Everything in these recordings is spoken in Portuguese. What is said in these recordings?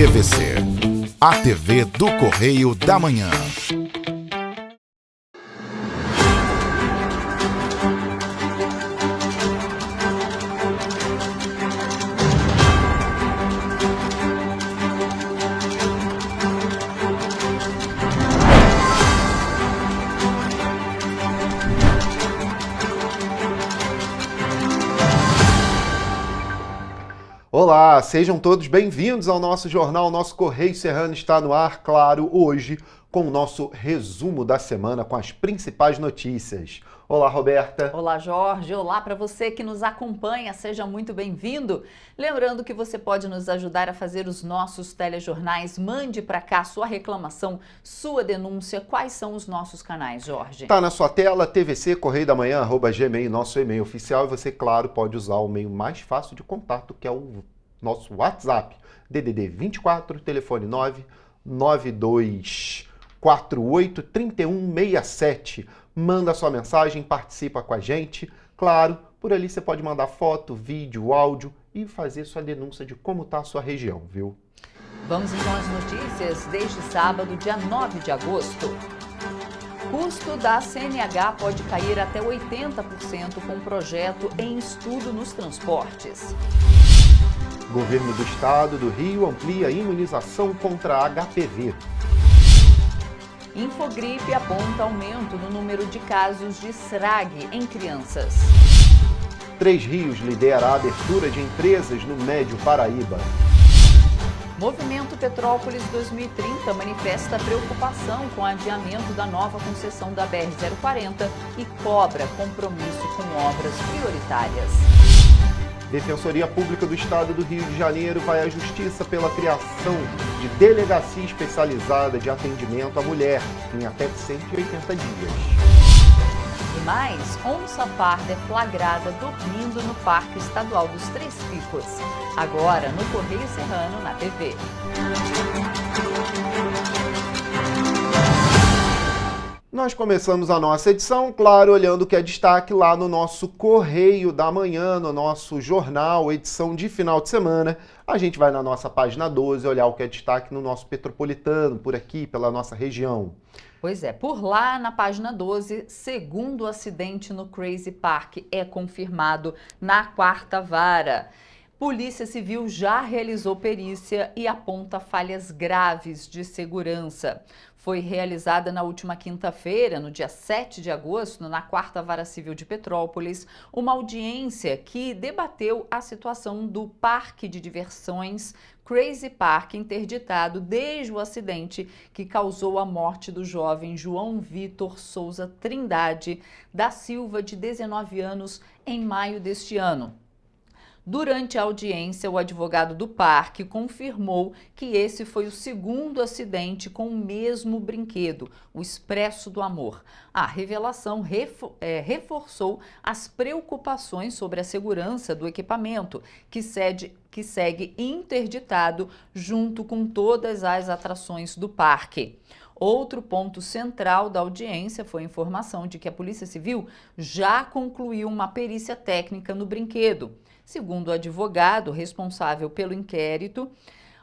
TVC, a TV do Correio da Manhã. Olá, sejam todos bem-vindos ao nosso jornal. Nosso Correio Serrano está no ar, claro, hoje, com o nosso resumo da semana com as principais notícias. Olá, Roberta. Olá, Jorge. Olá para você que nos acompanha. Seja muito bem-vindo. Lembrando que você pode nos ajudar a fazer os nossos telejornais. Mande para cá sua reclamação, sua denúncia. Quais são os nossos canais, Jorge? Está na sua tela, TVC Correio da Manhã, @gmail, nosso e-mail oficial. E você, claro, pode usar o meio mais fácil de contato, que é o nosso WhatsApp. DDD 24, telefone 992483167. Manda sua mensagem, participa com a gente. Claro, por ali você pode mandar foto, vídeo, áudio e fazer sua denúncia de como está a sua região, viu? Vamos então às notícias deste sábado, dia 9 de agosto. Custo da CNH pode cair até 80% com projeto em estudo nos transportes. Governo do Estado do Rio amplia a imunização contra HPV. Infogripe aponta aumento no número de casos de SRAG em crianças. Três Rios lidera a abertura de empresas no Médio Paraíba. Movimento Petrópolis 2030 manifesta preocupação com o adiamento da nova concessão da BR-040 e cobra compromisso com obras prioritárias. Defensoria Pública do Estado do Rio de Janeiro vai à Justiça pela criação de delegacia especializada de atendimento à mulher em até 180 dias. E mais, onça parda é flagrada dormindo no Parque Estadual dos Três Picos. Agora no Correio Serrano, na TV. Nós começamos a nossa edição, claro, olhando o que é destaque lá no nosso Correio da Manhã, no nosso jornal, edição de final de semana. A gente vai na nossa página 12 olhar o que é destaque no nosso Petropolitano, por aqui, pela nossa região. Pois é, por lá na página 12, segundo acidente no Crazy Park é confirmado na quarta vara. Polícia Civil já realizou perícia e aponta falhas graves de segurança. Foi realizada na última quinta-feira, no dia 7 de agosto, na 4ª Vara Civil de Petrópolis, uma audiência que debateu a situação do parque de diversões Crazy Park, interditado desde o acidente que causou a morte do jovem João Vitor Souza Trindade da Silva, de 19 anos, em maio deste ano. Durante a audiência, o advogado do parque confirmou que esse foi o segundo acidente com o mesmo brinquedo, o Expresso do Amor. A revelação reforçou as preocupações sobre a segurança do equipamento, que segue interditado junto com todas as atrações do parque. Outro ponto central da audiência foi a informação de que a Polícia Civil já concluiu uma perícia técnica no brinquedo. Segundo o advogado responsável pelo inquérito,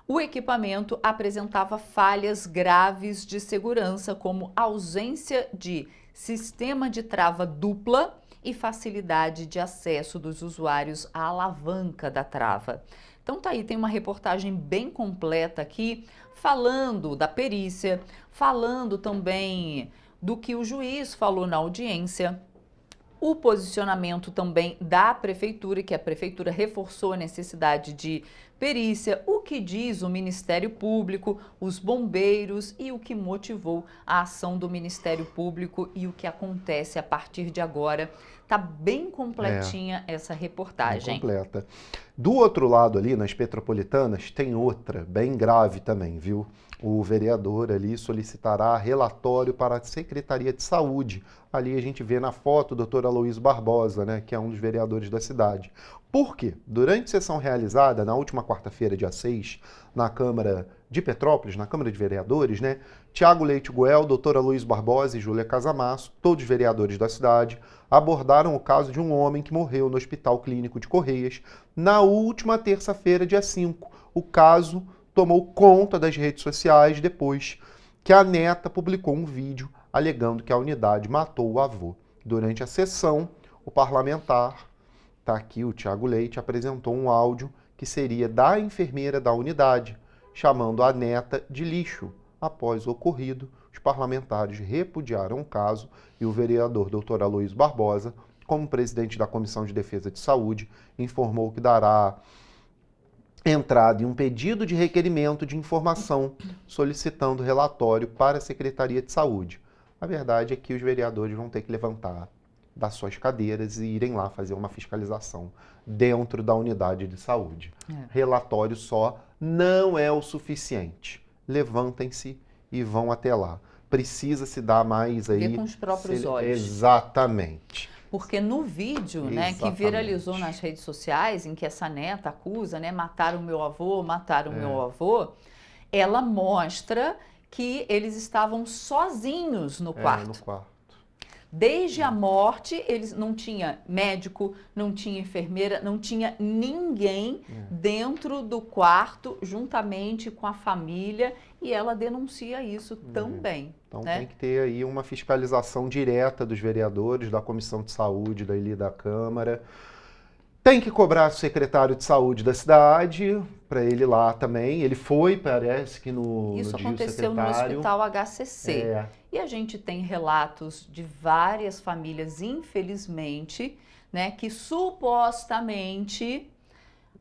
o equipamento apresentava falhas graves de segurança, como ausência de sistema de trava dupla e facilidade de acesso dos usuários à alavanca da trava. Então tá aí, tem uma reportagem bem completa aqui, falando da perícia, falando também do que o juiz falou na audiência, o posicionamento também da prefeitura, que a prefeitura reforçou a necessidade de perícia, o que diz o Ministério Público, os bombeiros e o que motivou a ação do Ministério Público e o que acontece a partir de agora. Tá bem completinha essa reportagem. Bem completa. Do outro lado ali, nas Petropolitanas, tem outra, bem grave também, viu? O vereador ali solicitará relatório para a Secretaria de Saúde. Ali a gente vê na foto o doutor Aloysio Barbosa, né, que é um dos vereadores da cidade. Por quê? Durante sessão realizada na última quarta-feira, dia 6, na Câmara de Petrópolis, na Câmara de Vereadores, né, Tiago Leite Goel, doutor Aloysio Barbosa e Júlia Casamasso, todos vereadores da cidade, abordaram o caso de um homem que morreu no Hospital Clínico de Correias na última terça-feira, dia 5. O caso tomou conta das redes sociais depois que a neta publicou um vídeo alegando que a unidade matou o avô. Durante a sessão, o parlamentar, tá aqui o Thiago Leite, apresentou um áudio que seria da enfermeira da unidade, chamando a neta de lixo. Após o ocorrido, os parlamentares repudiaram o caso e o vereador Dr. Aloysio Barbosa, como presidente da Comissão de Defesa de Saúde, informou que dará entrada em um pedido de requerimento de informação solicitando relatório para a Secretaria de Saúde. A verdade é que os vereadores vão ter que levantar das suas cadeiras e irem lá fazer uma fiscalização dentro da unidade de saúde. Relatório só não é o suficiente. Levantem-se e vão até lá. Precisa se dar mais aí... Ver com os próprios olhos. Exatamente. Porque no vídeo, né, que viralizou nas redes sociais, em que essa neta acusa, né, mataram o meu avô, ela mostra que eles estavam sozinhos no quarto. No quarto. Desde a morte, eles não tinha médico, não tinha enfermeira, não tinha ninguém dentro do quarto, juntamente com a família, e ela denuncia isso também. Então né? tem que ter aí uma fiscalização direta dos vereadores, da Comissão de Saúde, da Câmara. Tem que cobrar o secretário de saúde da cidade, para ele lá também. Ele foi, parece que no Isso dia aconteceu no Hospital HCC. E a gente tem relatos de várias famílias, infelizmente, né, que supostamente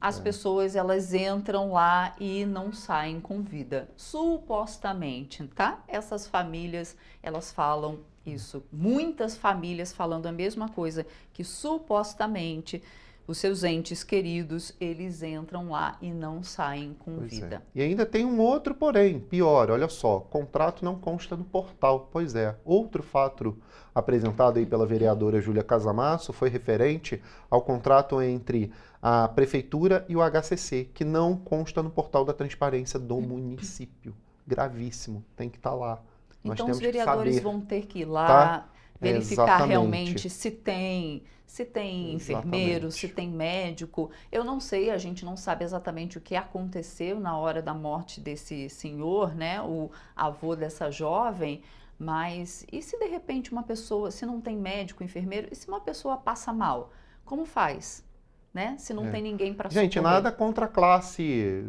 as pessoas elas entram lá e não saem com vida. Supostamente, tá? Essas famílias, elas falam isso. Muitas famílias falando a mesma coisa, que supostamente os seus entes queridos, eles entram lá e não saem com vida. E ainda tem um outro porém, pior, olha só, contrato não consta no portal. Pois é, outro fato apresentado aí pela vereadora Júlia Casamasso foi referente ao contrato entre a Prefeitura e o HCC, que não consta no portal da transparência do município. Gravíssimo, tem que estar lá. Então os vereadores vão ter que ir lá, tá? Verificar realmente se tem enfermeiro, se tem médico. Eu não sei, a gente não sabe exatamente o que aconteceu na hora da morte desse senhor, né, o avô dessa jovem, mas e se de repente uma pessoa, se não tem médico, enfermeiro, e se uma pessoa passa mal, como faz? Né? Se não tem ninguém para socorrer. Gente, nada contra a classe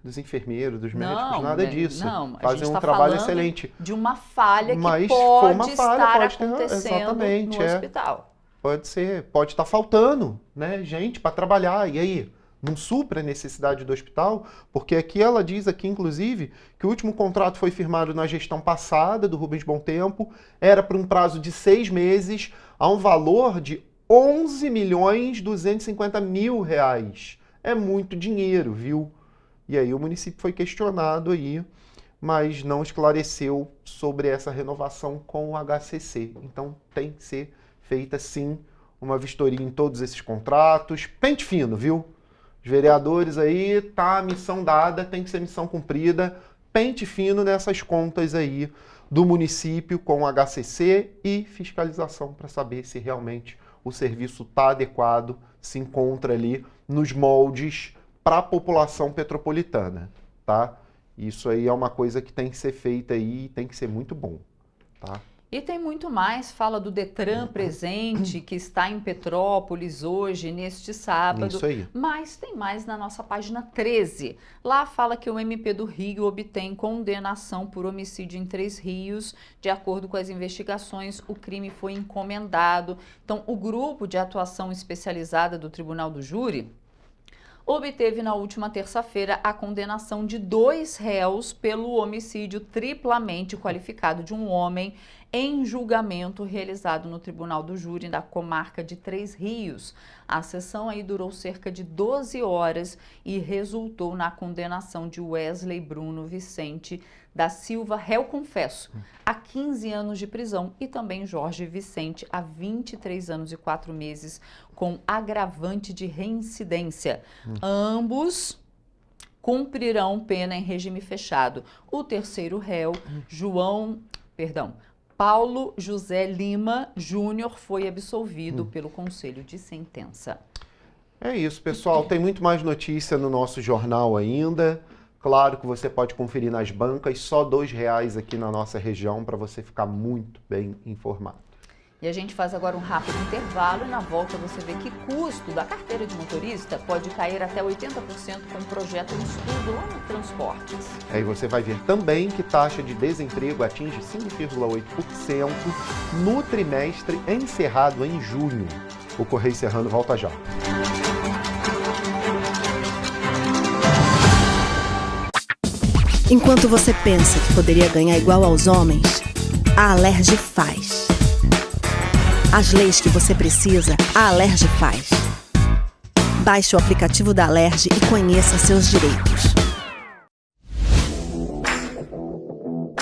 dos enfermeiros, dos médicos, nada disso. Não, fazem um trabalho excelente. De uma falha que Mas pode estar acontecendo no hospital. Pode ser, pode estar faltando, né, gente, para trabalhar. E aí, não supra a necessidade do hospital? Porque aqui ela diz aqui, inclusive, que o último contrato foi firmado na gestão passada do Rubens Bom Tempo, era por um prazo de 6 meses, a um valor de R$11.250.000. É muito dinheiro, viu? E aí o município foi questionado aí, mas não esclareceu sobre essa renovação com o HCC. Então tem que ser feita sim uma vistoria em todos esses contratos. Pente fino, viu? Os vereadores aí, tá a missão dada, tem que ser missão cumprida. Pente fino nessas contas aí do município com o HCC e fiscalização para saber se realmente o serviço está adequado, se encontra ali nos moldes para a população petropolitana, tá? Isso aí é uma coisa que tem que ser feita aí e tem que ser muito bom, tá? E tem muito mais, fala do Detran presente, que está em Petrópolis hoje, neste sábado. Isso aí. Mas tem mais na nossa página 13. Lá fala que o MP do Rio obtém condenação por homicídio em 3 rios. De acordo com as investigações, o crime foi encomendado. Então, o grupo de atuação especializada do Tribunal do Júri obteve na última terça-feira a condenação de 2 réus pelo homicídio triplamente qualificado de um homem em julgamento realizado no Tribunal do Júri da comarca de 3 Rios. A sessão aí durou cerca de 12 horas e resultou na condenação de Wesley Bruno Vicente da Silva, réu confesso, a 15 anos de prisão e também Jorge Vicente a 23 anos e 4 meses com agravante de reincidência. Ambos cumprirão pena em regime fechado. O terceiro réu, Paulo José Lima Júnior, foi absolvido pelo Conselho de Sentença. É isso, pessoal. Tem muito mais notícia no nosso jornal ainda. Claro que você pode conferir nas bancas, só R$2 aqui na nossa região para você ficar muito bem informado. E a gente faz agora um rápido intervalo e na volta você vê que custo da carteira de motorista pode cair até 80% com um projeto de estudo lá no Transportes. Aí você vai ver também que taxa de desemprego atinge 5,8% no trimestre encerrado em junho. O Correio Serrano volta já. Enquanto você pensa que poderia ganhar igual aos homens, a Alerj faz. As leis que você precisa, a Alerj faz. Baixe o aplicativo da Alerj e conheça seus direitos.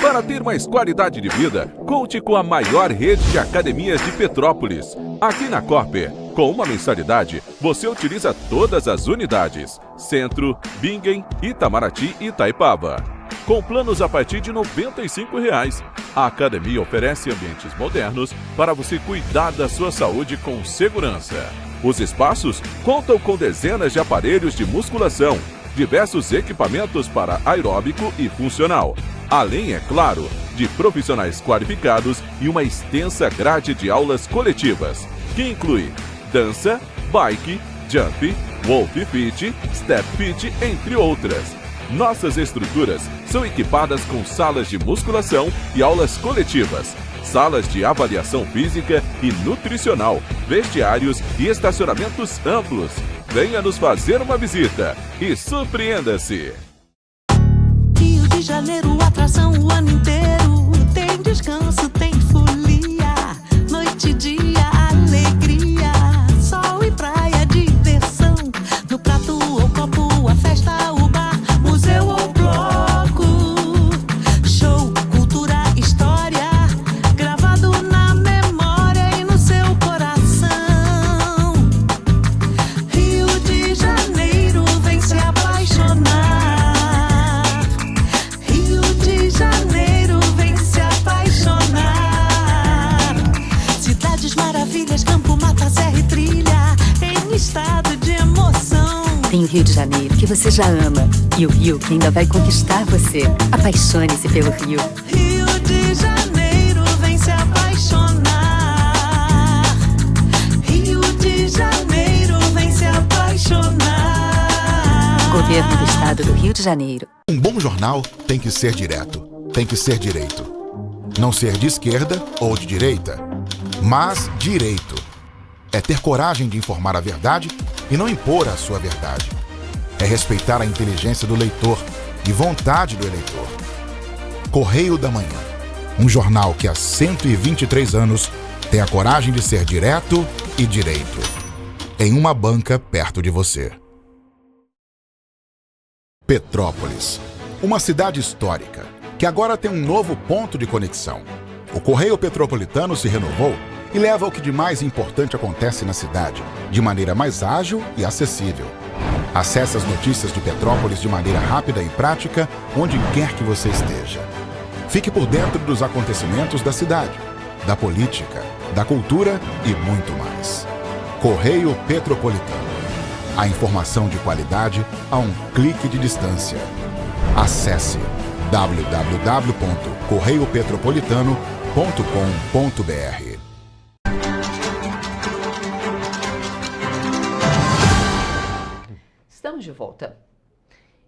Para ter mais qualidade de vida, conte com a maior rede de academias de Petrópolis. Aqui na Corper, com uma mensalidade, você utiliza todas as unidades: Centro, Bingen, Itamaraty e Itaipava. Com planos a partir de R$ 95,00. A academia oferece ambientes modernos para você cuidar da sua saúde com segurança. Os espaços contam com dezenas de aparelhos de musculação, diversos equipamentos para aeróbico e funcional, além, é claro, de profissionais qualificados e uma extensa grade de aulas coletivas, que inclui dança, bike, jump, wolf fit, step fit, entre outras. Nossas estruturas são equipadas com salas de musculação e aulas coletivas, salas de avaliação física e nutricional, vestiários e estacionamentos amplos. Venha nos fazer uma visita e surpreenda-se! Rio de Janeiro, atração o ano inteiro. Tem descanso, tem folia, noite e dia, alegria, sol e praia, diversão. No prato ou copo, a festa, o bar, museu ou bloco. Show, cultura, história, gravado na memória e no seu coração. Rio de Janeiro, vem se apaixonar. Rio de Janeiro, vem se apaixonar. Cidades maravilhas, campo, mata, serra e trilha, em estado de emoção. Tem o Rio de Janeiro, que você já ama, e o Rio que ainda vai conquistar você. Apaixone-se pelo Rio. Rio de Janeiro, vem se apaixonar. Rio de Janeiro, vem se apaixonar. Governo do Estado do Rio de Janeiro. Um bom jornal tem que ser direto, tem que ser direito. Não ser de esquerda ou de direita, mas direito. É ter coragem de informar a verdade e não impor a sua verdade. É respeitar a inteligência do leitor e vontade do eleitor. Correio da Manhã, um jornal que há 123 anos tem a coragem de ser direto e direito. Em uma banca perto de você. Petrópolis, uma cidade histórica que agora tem um novo ponto de conexão. O Correio Petropolitano se renovou e leva o que de mais importante acontece na cidade, de maneira mais ágil e acessível. Acesse as notícias de Petrópolis de maneira rápida e prática, onde quer que você esteja. Fique por dentro dos acontecimentos da cidade, da política, da cultura e muito mais. Correio Petropolitano. A informação de qualidade a um clique de distância. Acesse www.correiopetropolitano.com.br. Estamos de volta.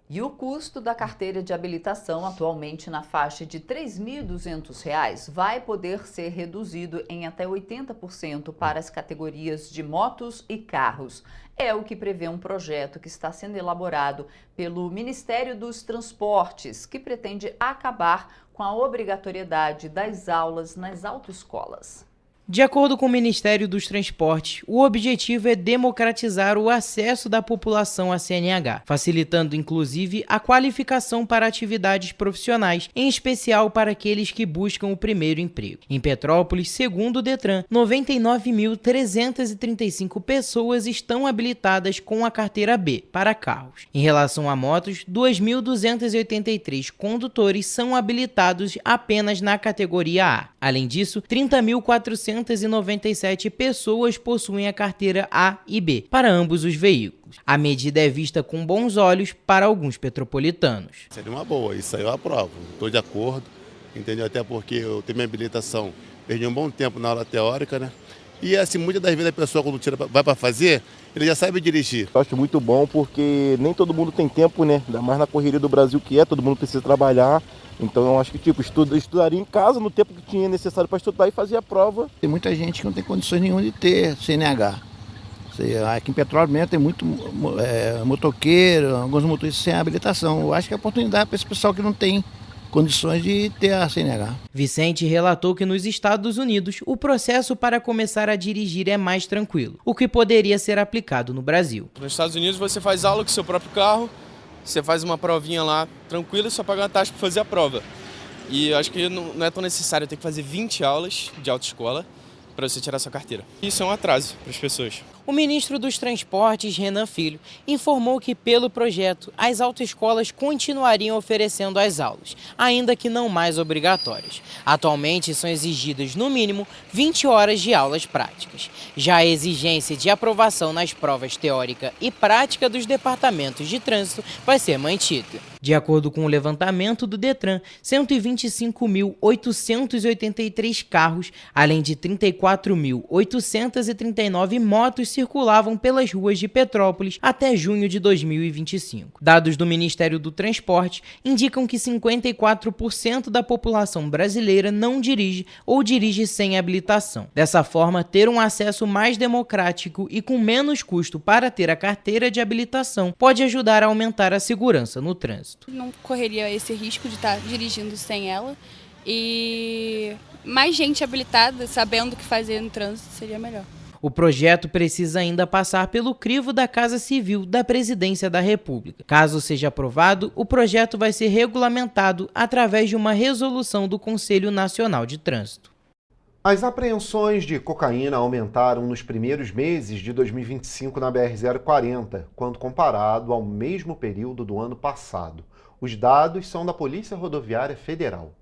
E o custo da carteira de habilitação, atualmente na faixa de R$ 3.200, vai poder ser reduzido em até 80% para as categorias de motos e carros. É o que prevê um projeto que está sendo elaborado pelo Ministério dos Transportes, que pretende acabar com a obrigatoriedade das aulas nas autoescolas. De acordo com o Ministério dos Transportes, o objetivo é democratizar o acesso da população à CNH, facilitando inclusive a qualificação para atividades profissionais, em especial para aqueles que buscam o primeiro emprego. Em Petrópolis, segundo o Detran, 99.335 pessoas estão habilitadas com a carteira B para carros. Em relação a motos, 2.283 condutores são habilitados apenas na categoria A. Além disso, 30.400 697 pessoas possuem a carteira A e B para ambos os veículos. A medida é vista com bons olhos para alguns petropolitanos. Seria uma boa, isso aí eu aprovo, estou de acordo, entendeu? Até porque eu tenho minha habilitação, perdi um bom tempo na aula teórica, né? E assim, muitas das vezes a pessoa quando vai para fazer, ele já sabe dirigir. Eu acho muito bom porque nem todo mundo tem tempo, né? Ainda mais na correria do Brasil que todo mundo precisa trabalhar. Então eu acho que estudaria em casa no tempo que tinha necessário para estudar e fazer a prova. Tem muita gente que não tem condições nenhuma de ter CNH. Aqui em Petrópolis mesmo tem muito motoqueiro, alguns motoristas sem habilitação. Eu acho que é oportunidade para esse pessoal que não tem condições de ter a CNH. Vicente relatou que nos Estados Unidos o processo para começar a dirigir é mais tranquilo, o que poderia ser aplicado no Brasil. Nos Estados Unidos você faz aula com seu próprio carro, você faz uma provinha lá tranquila e só paga uma taxa para fazer a prova. E eu acho que não é tão necessário ter que fazer 20 aulas de autoescola para você tirar sua carteira. Isso é um atraso para as pessoas. O ministro dos Transportes, Renan Filho, informou que, pelo projeto, as autoescolas continuariam oferecendo as aulas, ainda que não mais obrigatórias. Atualmente, são exigidas, no mínimo, 20 horas de aulas práticas. Já a exigência de aprovação nas provas teórica e prática dos departamentos de trânsito vai ser mantida. De acordo com o levantamento do Detran, 125.883 carros, além de 34.839 motos circulavam pelas ruas de Petrópolis até junho de 2025. Dados do Ministério do Transporte indicam que 54% da população brasileira não dirige ou dirige sem habilitação. Dessa forma, ter um acesso mais democrático e com menos custo para ter a carteira de habilitação pode ajudar a aumentar a segurança no trânsito. Não correria esse risco de estar dirigindo sem ela e mais gente habilitada, sabendo o que fazer no trânsito, seria melhor. O projeto precisa ainda passar pelo crivo da Casa Civil da Presidência da República. Caso seja aprovado, o projeto vai ser regulamentado através de uma resolução do Conselho Nacional de Trânsito. As apreensões de cocaína aumentaram nos primeiros meses de 2025 na BR-040, quando comparado ao mesmo período do ano passado. Os dados são da Polícia Rodoviária Federal.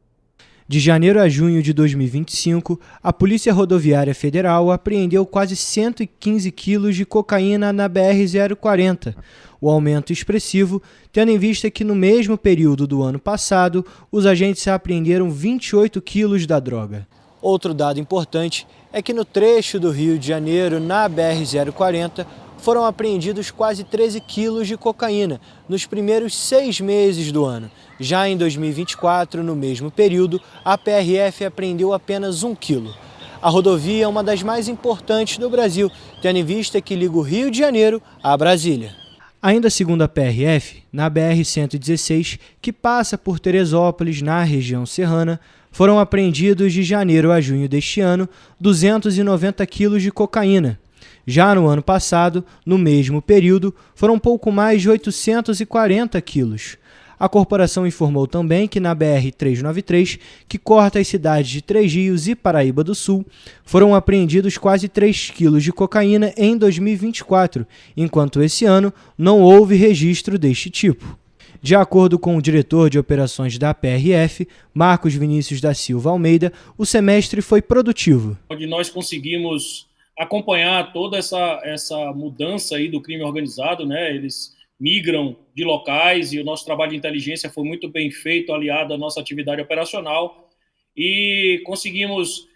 De janeiro a junho de 2025, a Polícia Rodoviária Federal apreendeu quase 115 quilos de cocaína na BR-040. O aumento expressivo, tendo em vista que no mesmo período do ano passado, os agentes apreenderam 28 quilos da droga. Outro dado importante é que no trecho do Rio de Janeiro, na BR-040, foram apreendidos quase 13 quilos de cocaína nos primeiros 6 meses do ano. Já em 2024, no mesmo período, a PRF apreendeu apenas 1 quilo. A rodovia é uma das mais importantes do Brasil, tendo em vista que liga o Rio de Janeiro a Brasília. Ainda segundo a PRF, na BR-116, que passa por Teresópolis, na região serrana, foram apreendidos de janeiro a junho deste ano 290 quilos de cocaína. Já no ano passado, no mesmo período, foram pouco mais de 840 quilos. A corporação informou também que na BR-393, que corta as cidades de Três Rios e Paraíba do Sul, foram apreendidos quase 3 quilos de cocaína em 2024, enquanto esse ano não houve registro deste tipo. De acordo com o diretor de operações da PRF, Marcos Vinícius da Silva Almeida, o semestre foi produtivo. Onde nós conseguimos acompanhar toda essa mudança aí do crime organizado, né? Eles migram de locais e o nosso trabalho de inteligência foi muito bem feito, aliado à nossa atividade operacional, e conseguimos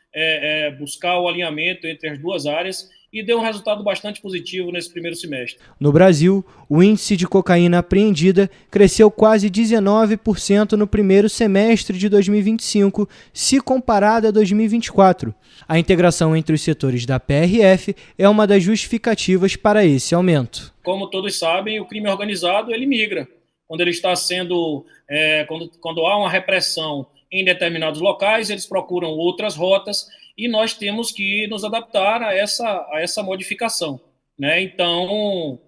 buscar o alinhamento entre as duas áreas e deu um resultado bastante positivo nesse primeiro semestre. No Brasil, o índice de cocaína apreendida cresceu quase 19% no primeiro semestre de 2025, se comparado a 2024. A integração entre os setores da PRF é uma das justificativas para esse aumento. Como todos sabem, o crime organizado ele migra. Quando ele está sendo, quando há uma repressão em determinados locais, eles procuram outras rotas e nós temos que nos adaptar a essa modificação, né? Então,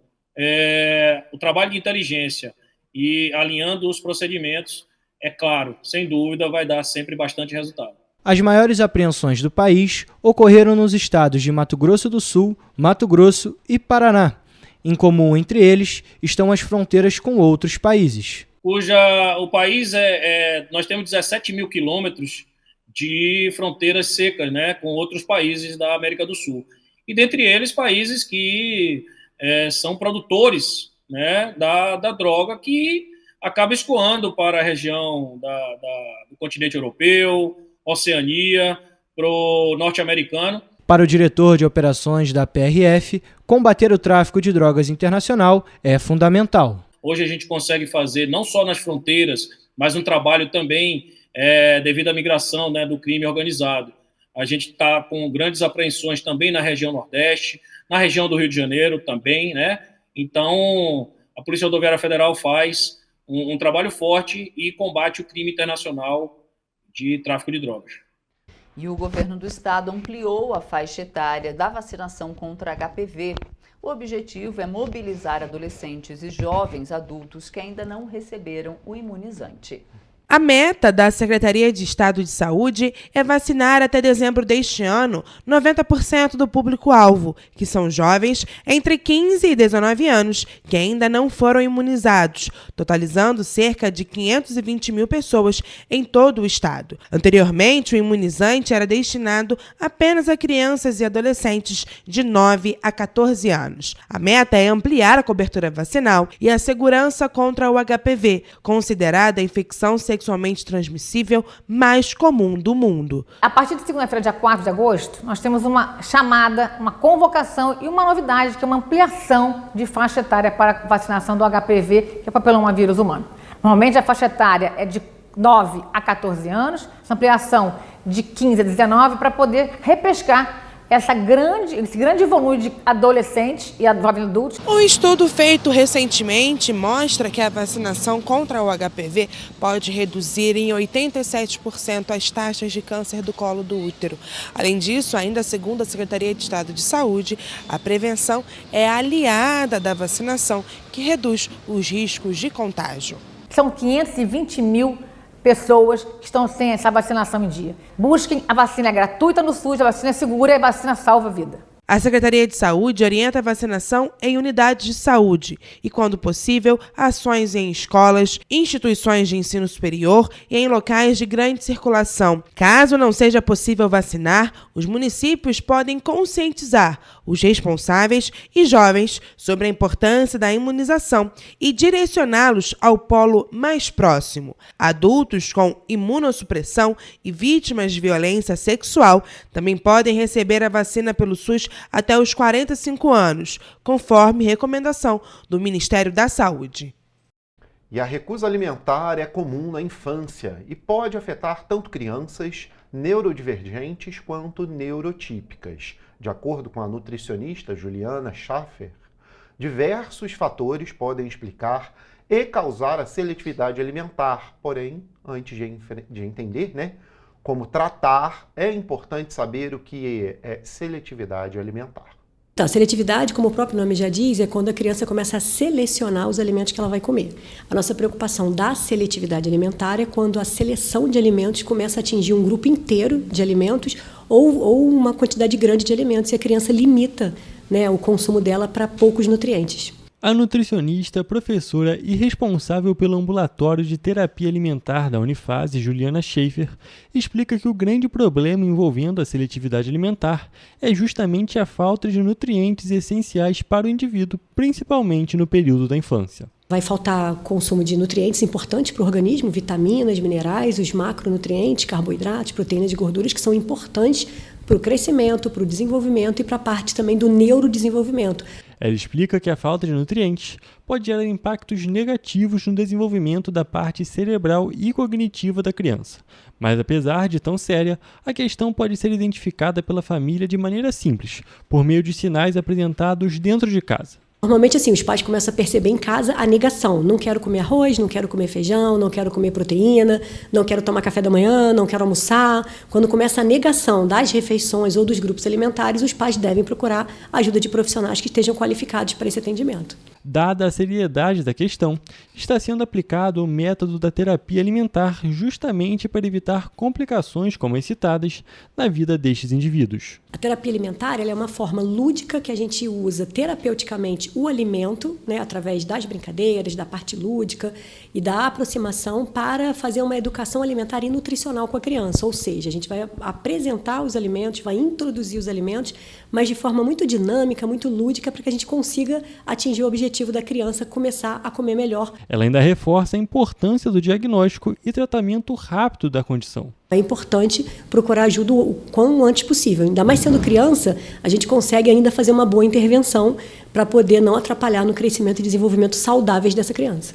o trabalho de inteligência e alinhando os procedimentos, é claro, sem dúvida, vai dar sempre bastante resultado. As maiores apreensões do país ocorreram nos estados de Mato Grosso do Sul, Mato Grosso e Paraná. Em comum entre eles estão as fronteiras com outros países. O país, nós temos 17 mil quilômetros de fronteiras secas, né, com outros países da América do Sul. E dentre eles, países que são produtores, né, da droga, que acaba escoando para a região do continente europeu, Oceania, para o norte-americano. Para o diretor de operações da PRF, combater o tráfico de drogas internacional é fundamental. Hoje a gente consegue fazer, não só nas fronteiras, mas um trabalho também devido à migração, né, do crime organizado. A gente está com grandes apreensões também na região Nordeste, na região do Rio de Janeiro também, né? Então, a Polícia Rodoviária Federal faz um trabalho forte e combate o crime internacional de tráfico de drogas. E o governo do estado ampliou a faixa etária da vacinação contra HPV. O objetivo é mobilizar adolescentes e jovens adultos que ainda não receberam o imunizante. A meta da Secretaria de Estado de Saúde é vacinar até dezembro deste ano 90% do público-alvo, que são jovens entre 15 e 19 anos, que ainda não foram imunizados, totalizando cerca de 520 mil pessoas em todo o estado. Anteriormente, o imunizante era destinado apenas a crianças e adolescentes de 9 a 14 anos. A meta é ampliar a cobertura vacinal e a segurança contra o HPV, considerada a infecção sexualmente transmissível mais comum do mundo. A partir de segunda-feira, dia 4 de agosto, nós temos uma chamada, uma convocação e uma novidade, que é uma ampliação de faixa etária para vacinação do HPV, que é o papilomavírus humano. Normalmente a faixa etária é de 9 a 14 anos, essa ampliação de 15 a 19 para poder repescar esse grande volume de adolescentes e jovens adultos. Um estudo feito recentemente mostra que a vacinação contra o HPV pode reduzir em 87% as taxas de câncer do colo do útero. Além disso, ainda segundo a Secretaria de Estado de Saúde, a prevenção é aliada da vacinação, que reduz os riscos de contágio. São 520 mil pessoas que estão sem essa vacinação em dia. Busquem a vacina gratuita no SUS, a vacina é segura e a vacina salva a vida. A Secretaria de Saúde orienta a vacinação em unidades de saúde e, quando possível, ações em escolas, instituições de ensino superior e em locais de grande circulação. Caso não seja possível vacinar, os municípios podem conscientizar os responsáveis e jovens sobre a importância da imunização e direcioná-los ao polo mais próximo. Adultos com imunossupressão e vítimas de violência sexual também podem receber a vacina pelo SUS até os 45 anos, conforme recomendação do Ministério da Saúde. E a recusa alimentar é comum na infância e pode afetar tanto crianças neurodivergentes quanto neurotípicas. De acordo com a nutricionista Juliana Schaffer, diversos fatores podem explicar e causar a seletividade alimentar. Porém, antes de entender, como tratar, é importante saber o que é seletividade alimentar. Então, a seletividade, como o próprio nome já diz, é quando a criança começa a selecionar os alimentos que ela vai comer. A nossa preocupação da seletividade alimentar é quando a seleção de alimentos começa a atingir um grupo inteiro de alimentos ou uma quantidade grande de alimentos e a criança limita, o consumo dela para poucos nutrientes. A nutricionista, professora e responsável pelo ambulatório de terapia alimentar da Unifase, Juliana Schaefer, explica que o grande problema envolvendo a seletividade alimentar é justamente a falta de nutrientes essenciais para o indivíduo, principalmente no período da infância. Vai faltar consumo de nutrientes importantes para o organismo, vitaminas, minerais, os macronutrientes, carboidratos, proteínas e gorduras, que são importantes para o crescimento, para o desenvolvimento e para a parte também do neurodesenvolvimento. Ela explica que a falta de nutrientes pode gerar impactos negativos no desenvolvimento da parte cerebral e cognitiva da criança. Mas apesar de tão séria, a questão pode ser identificada pela família de maneira simples, por meio de sinais apresentados dentro de casa. Normalmente, os pais começam a perceber em casa a negação. Não quero comer arroz, não quero comer feijão, não quero comer proteína, não quero tomar café da manhã, não quero almoçar. Quando começa a negação das refeições ou dos grupos alimentares, os pais devem procurar a ajuda de profissionais que estejam qualificados para esse atendimento. Dada a seriedade da questão, está sendo aplicado o método da terapia alimentar justamente para evitar complicações como as citadas na vida destes indivíduos. A terapia alimentar é uma forma lúdica que a gente usa terapeuticamente o alimento, né, através das brincadeiras, da parte lúdica e da aproximação para fazer uma educação alimentar e nutricional com a criança. Ou seja, a gente vai apresentar os alimentos, vai introduzir os alimentos, mas de forma muito dinâmica, muito lúdica, para que a gente consiga atingir o objetivo da criança começar a comer melhor. Ela ainda reforça a importância do diagnóstico e tratamento rápido da condição. É importante procurar ajuda o quão antes possível. Ainda mais sendo criança, a gente consegue ainda fazer uma boa intervenção para poder não atrapalhar no crescimento e desenvolvimento saudáveis dessa criança.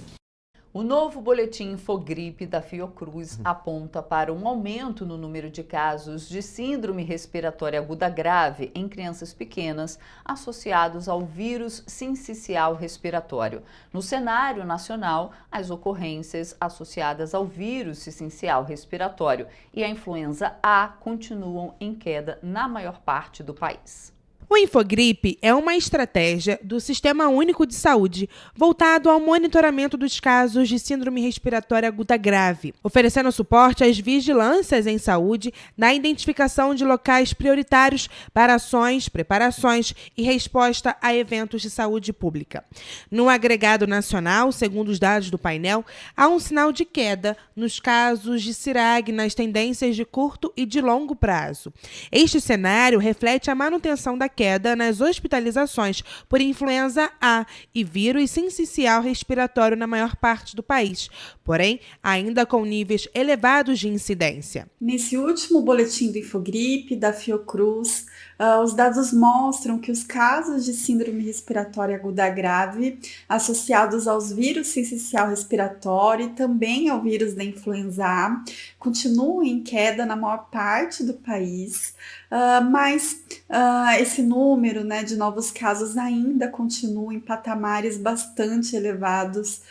O novo boletim Infogripe da Fiocruz aponta para um aumento no número de casos de síndrome respiratória aguda grave em crianças pequenas associados ao vírus sincicial respiratório. No cenário nacional, as ocorrências associadas ao vírus sincicial respiratório e a influenza A continuam em queda na maior parte do país. O Infogripe é uma estratégia do Sistema Único de Saúde voltado ao monitoramento dos casos de síndrome respiratória aguda grave, oferecendo suporte às vigilâncias em saúde na identificação de locais prioritários para ações, preparações e resposta a eventos de saúde pública. No agregado nacional, segundo os dados do painel, há um sinal de queda nos casos de CIRAG nas tendências de curto e de longo prazo. Este cenário reflete a manutenção da queda nas hospitalizações por influenza A e vírus sincicial respiratório na maior parte do país, porém, ainda com níveis elevados de incidência. Nesse último boletim do Infogripe, da Fiocruz, os dados mostram que os casos de síndrome respiratória aguda grave associados aos vírus sincicial respiratório e também ao vírus da influenza A continuam em queda na maior parte do país, mas esse número, né, de novos casos ainda continua em patamares bastante elevados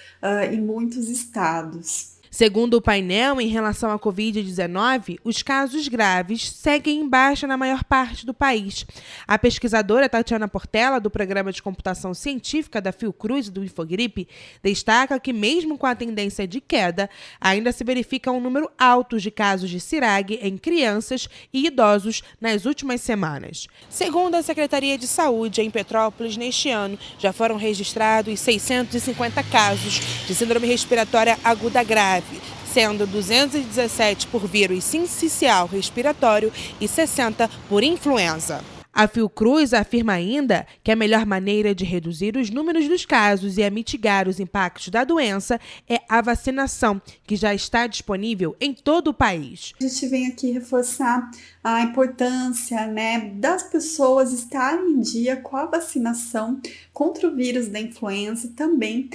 em muitos estados. Segundo o painel, em relação à Covid-19, os casos graves seguem em baixa na maior parte do país. A pesquisadora Tatiana Portela, do Programa de Computação Científica da Fiocruz e do Infogripe, destaca que, mesmo com a tendência de queda, ainda se verifica um número alto de casos de CIRAG em crianças e idosos nas últimas semanas. Segundo a Secretaria de Saúde, em Petrópolis, neste ano, já foram registrados 650 casos de síndrome respiratória aguda grave, sendo 217 por vírus sincicial respiratório e 60 por influenza. A Fiocruz afirma ainda que a melhor maneira de reduzir os números dos casos e a mitigar os impactos da doença é a vacinação, que já está disponível em todo o país. A gente vem aqui reforçar a importância, né, das pessoas estarem em dia com a vacinação contra o vírus da influenza e também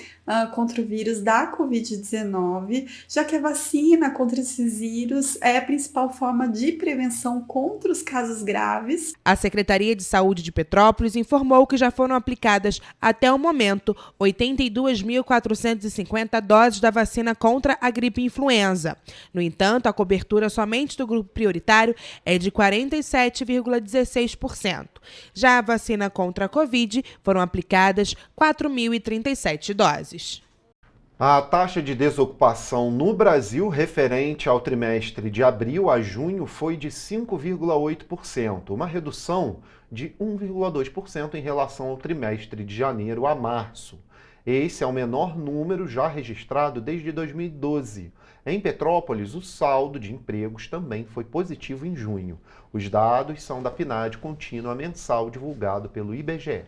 contra o vírus da Covid-19, já que a vacina contra esses vírus é a principal forma de prevenção contra os casos graves. A Secretaria de Saúde de Petrópolis informou que já foram aplicadas, até o momento, 82.450 doses da vacina contra a gripe influenza. No entanto, a cobertura somente do grupo prioritário é de 47,16%. Já a vacina contra a Covid foram aplicadas 4.037 doses. A taxa de desocupação no Brasil referente ao trimestre de abril a junho foi de 5,8%, uma redução de 1,2% em relação ao trimestre de janeiro a março. Esse é o menor número já registrado desde 2012. Em Petrópolis, o saldo de empregos também foi positivo em junho. Os dados são da PNAD contínua mensal divulgado pelo IBGE.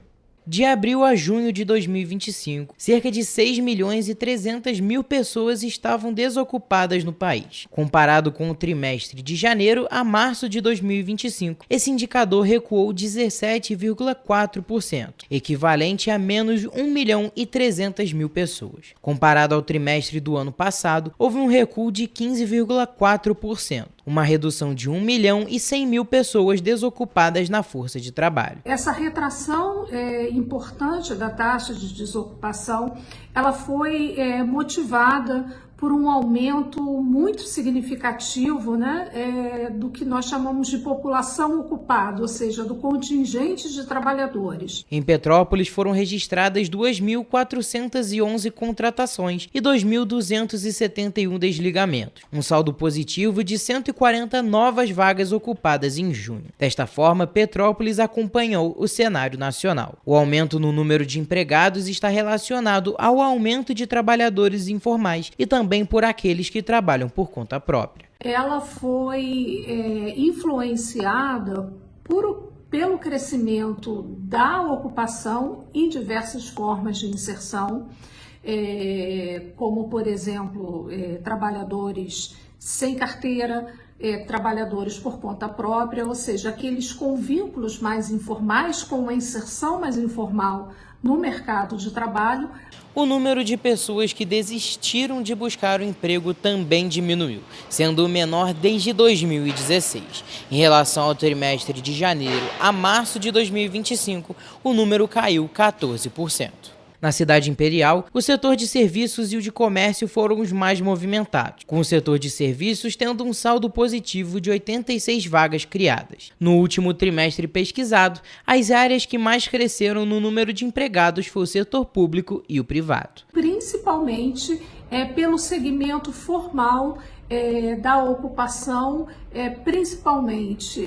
De abril a junho de 2025, cerca de 6.300.000 pessoas estavam desocupadas no país. Comparado com o trimestre de janeiro a março de 2025, esse indicador recuou 17,4%, equivalente a menos 1.300.000 pessoas. Comparado ao trimestre do ano passado, houve um recuo de 15,4%. Uma redução de 1.100.000 pessoas desocupadas na força de trabalho. Essa retração importante da taxa de desocupação, ela foi motivada por um aumento muito significativo, né, do que nós chamamos de população ocupada, ou seja, do contingente de trabalhadores. Em Petrópolis foram registradas 2.411 contratações e 2.271 desligamentos, um saldo positivo de 140 novas vagas ocupadas em junho. Desta forma, Petrópolis acompanhou o cenário nacional. O aumento no número de empregados está relacionado ao aumento de trabalhadores informais e também por aqueles que trabalham por conta própria. Ela foi influenciada pelo crescimento da ocupação em diversas formas de inserção, como, por exemplo, trabalhadores sem carteira, trabalhadores por conta própria, ou seja, aqueles com vínculos mais informais, com uma inserção mais informal no mercado de trabalho. O número de pessoas que desistiram de buscar o emprego também diminuiu, sendo o menor desde 2016. Em relação ao trimestre de janeiro a março de 2025, o número caiu 14%. Na cidade imperial, o setor de serviços e o de comércio foram os mais movimentados, com o setor de serviços tendo um saldo positivo de 86 vagas criadas. No último trimestre pesquisado, as áreas que mais cresceram no número de empregados foi o setor público e o privado. Principalmente pelo segmento formal da ocupação, principalmente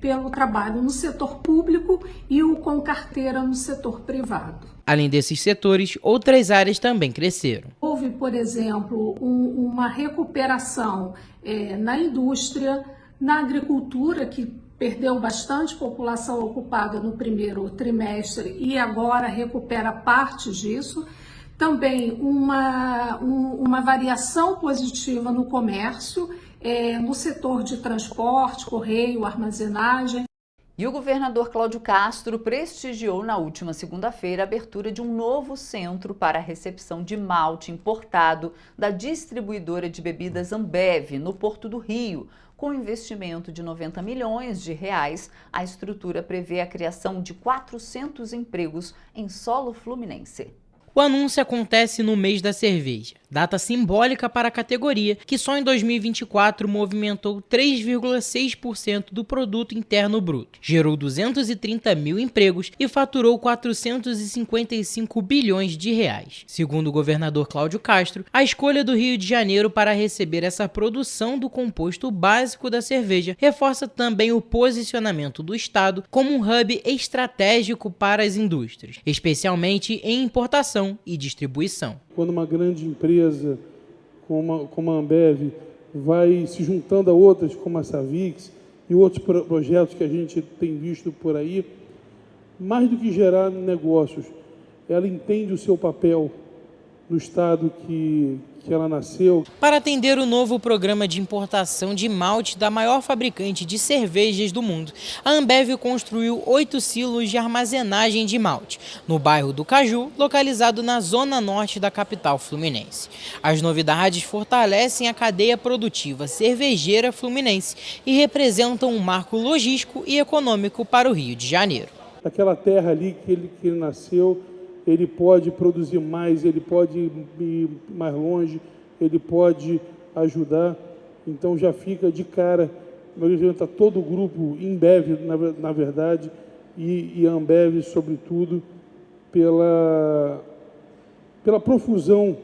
pelo trabalho no setor público e o com carteira no setor privado. Além desses setores, outras áreas também cresceram. Houve, por exemplo, uma recuperação na indústria, na agricultura, que perdeu bastante população ocupada no primeiro trimestre e agora recupera parte disso. Também uma variação positiva no comércio, no setor de transporte, correio, armazenagem. E o governador Cláudio Castro prestigiou na última segunda-feira a abertura de um novo centro para a recepção de malte importado da distribuidora de bebidas Ambev, no Porto do Rio. Com investimento de R$90 milhões, a estrutura prevê a criação de 400 empregos em solo fluminense. O anúncio acontece no mês da cerveja, data simbólica para a categoria, que só em 2024 movimentou 3,6% do produto interno bruto, gerou 230 mil empregos e faturou 455 bilhões de reais. Segundo o governador Cláudio Castro, a escolha do Rio de Janeiro para receber essa produção do composto básico da cerveja reforça também o posicionamento do estado como um hub estratégico para as indústrias, especialmente em importação e distribuição. Quando uma grande empresa como a Ambev vai se juntando a outras como a Savix e outros projetos que a gente tem visto por aí, mais do que gerar negócios, ela entende o seu papel no estado que ela nasceu. Para atender o novo programa de importação de malte da maior fabricante de cervejas do mundo, a Ambev construiu 8 silos de armazenagem de malte, no bairro do Caju, localizado na zona norte da capital fluminense. As novidades fortalecem a cadeia produtiva cervejeira fluminense e representam um marco logístico e econômico para o Rio de Janeiro. Aquela terra ali que ele nasceu, ele pode produzir mais, ele pode ir mais longe, ele pode ajudar. Então já fica de cara, está todo o grupo Ambev, na verdade, e a Ambev, sobretudo, pela profusão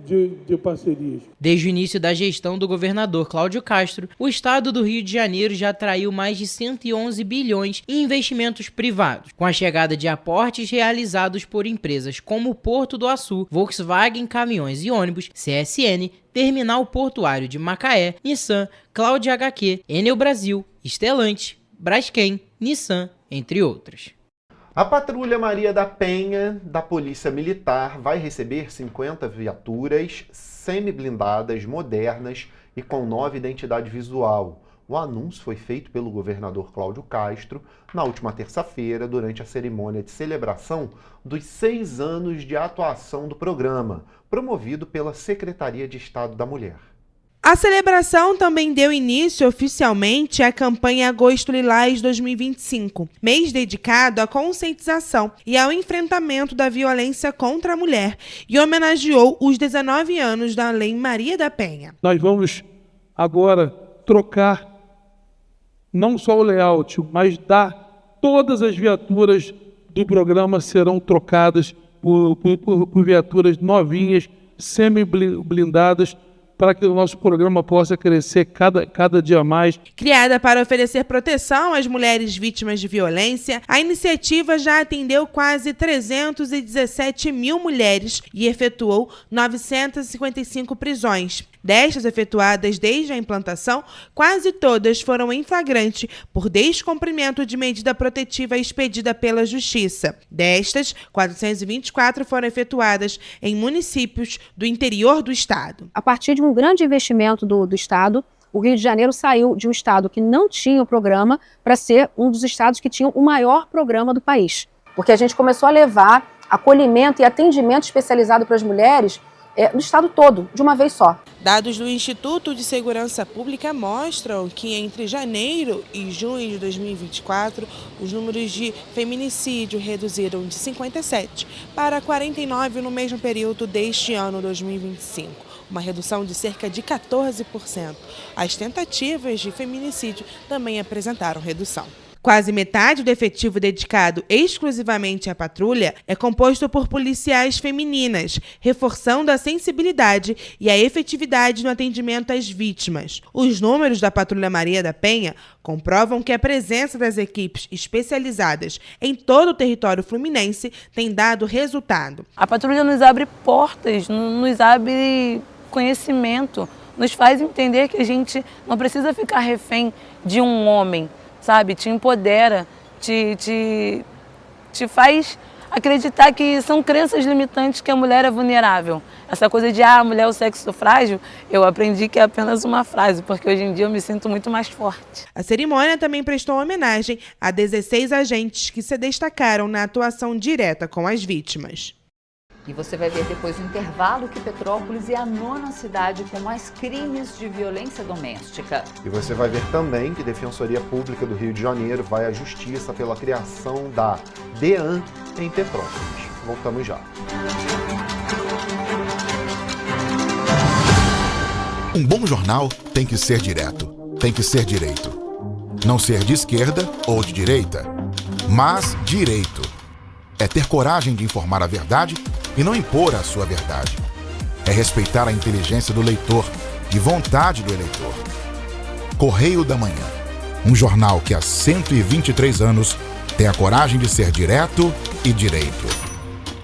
de parcerias. Desde o início da gestão do governador Cláudio Castro, o estado do Rio de Janeiro já atraiu mais de 111 bilhões em investimentos privados, com a chegada de aportes realizados por empresas como Porto do Açu, Volkswagen Caminhões e Ônibus, CSN, Terminal Portuário de Macaé, Nissan, Cloud HQ, Enel Brasil, Stellantis, Braskem, Nissan, entre outras. A Patrulha Maria da Penha, da Polícia Militar, vai receber 50 viaturas semi-blindadas, modernas e com nova identidade visual. O anúncio foi feito pelo governador Cláudio Castro na última terça-feira, durante a cerimônia de celebração dos 6 anos de atuação do programa, promovido pela Secretaria de Estado da Mulher. A celebração também deu início oficialmente à campanha Agosto Lilás 2025, mês dedicado à conscientização e ao enfrentamento da violência contra a mulher, e homenageou os 19 anos da Lei Maria da Penha. Nós vamos agora trocar não só o layout, mas todas as viaturas do programa serão trocadas por viaturas novinhas, semi-blindadas, para que o nosso programa possa crescer cada dia mais. Criada para oferecer proteção às mulheres vítimas de violência, a iniciativa já atendeu quase 317 mil mulheres e efetuou 955 prisões. Destas efetuadas desde a implantação, quase todas foram em flagrante por descumprimento de medida protetiva expedida pela Justiça. Destas, 424 foram efetuadas em municípios do interior do estado. A partir de um grande investimento do estado, o Rio de Janeiro saiu de um estado que não tinha o programa para ser um dos estados que tinham o maior programa do país. Porque a gente começou a levar acolhimento e atendimento especializado para as mulheres no estado todo, de uma vez só. Dados do Instituto de Segurança Pública mostram que entre janeiro e junho de 2024, os números de feminicídio reduziram de 57 para 49 no mesmo período deste ano 2025, uma redução de cerca de 14%. As tentativas de feminicídio também apresentaram redução. Quase metade do efetivo dedicado exclusivamente à patrulha é composto por policiais femininas, reforçando a sensibilidade e a efetividade no atendimento às vítimas. Os números da Patrulha Maria da Penha comprovam que a presença das equipes especializadas em todo o território fluminense tem dado resultado. A patrulha nos abre portas, nos abre conhecimento, nos faz entender que a gente não precisa ficar refém de um homem, sabe? Te empodera, te faz acreditar que são crenças limitantes que a mulher é vulnerável. Essa coisa de a mulher é o sexo frágil, eu aprendi que é apenas uma frase, porque hoje em dia eu me sinto muito mais forte. A cerimônia também prestou homenagem a 16 agentes que se destacaram na atuação direta com as vítimas. E você vai ver depois do intervalo que Petrópolis é a 9ª cidade com mais crimes de violência doméstica. E você vai ver também que a Defensoria Pública do Rio de Janeiro vai à justiça pela criação da DEAN em Petrópolis. Voltamos já. Um bom jornal tem que ser direto, tem que ser direito. Não ser de esquerda ou de direita, mas direito. É ter coragem de informar a verdade e não impor a sua verdade. É respeitar a inteligência do leitor e vontade do eleitor. Correio da Manhã, um jornal que há 123 anos tem a coragem de ser direto e direito.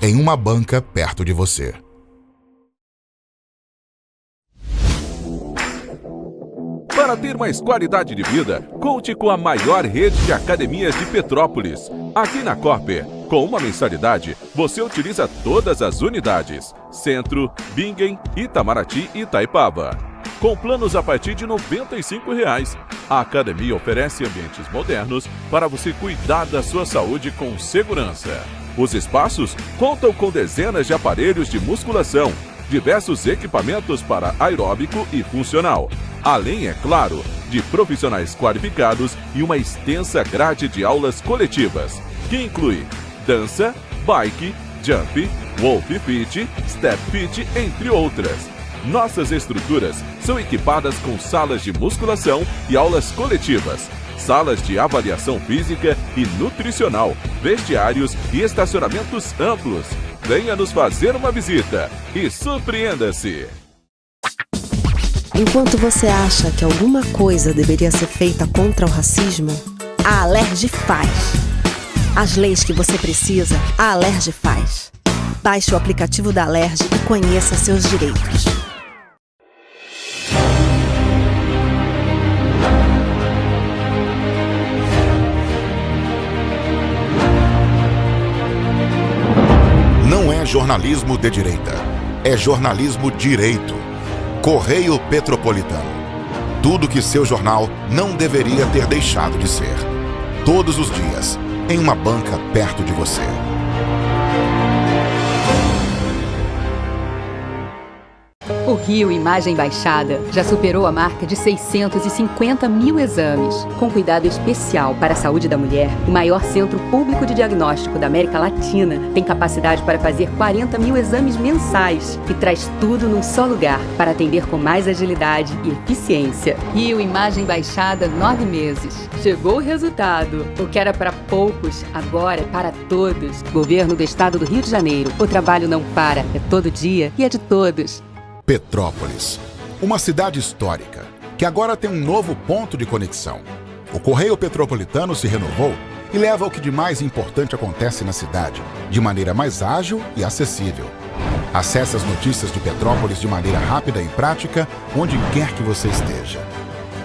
Em uma banca perto de você. Para ter mais qualidade de vida, conte com a maior rede de academias de Petrópolis. Aqui na Cooper, com uma mensalidade, você utiliza todas as unidades: Centro, Bingen, Itamaraty e Itaipava. Com planos a partir de R$ 95,00. A academia oferece ambientes modernos para você cuidar da sua saúde com segurança. Os espaços contam com dezenas de aparelhos de musculação, diversos equipamentos para aeróbico e funcional, além, é claro, de profissionais qualificados e uma extensa grade de aulas coletivas, que inclui dança, bike, jump, wolf fit, step fit, entre outras. Nossas estruturas são equipadas com salas de musculação e aulas coletivas, salas de avaliação física e nutricional, vestiários e estacionamentos amplos. Venha nos fazer uma visita e surpreenda-se! Enquanto você acha que alguma coisa deveria ser feita contra o racismo, a Alerj faz. As leis que você precisa, a Alerj faz. Baixe o aplicativo da Alerj e conheça seus direitos. Não é jornalismo de direita, é jornalismo direito. Correio Petropolitano. Tudo que seu jornal não deveria ter deixado de ser. Todos os dias, em uma banca perto de você. O Rio Imagem Baixada já superou a marca de 650 mil exames. Com cuidado especial para a saúde da mulher, o maior centro público de diagnóstico da América Latina tem capacidade para fazer 40 mil exames mensais e traz tudo num só lugar para atender com mais agilidade e eficiência. Rio Imagem Baixada, 9 meses. Chegou o resultado. O que era para poucos, agora é para todos. Governo do Estado do Rio de Janeiro. O trabalho não para, é todo dia e é de todos. Petrópolis, uma cidade histórica, que agora tem um novo ponto de conexão. O Correio Petropolitano se renovou e leva o que de mais importante acontece na cidade, de maneira mais ágil e acessível. Acesse as notícias de Petrópolis de maneira rápida e prática, onde quer que você esteja.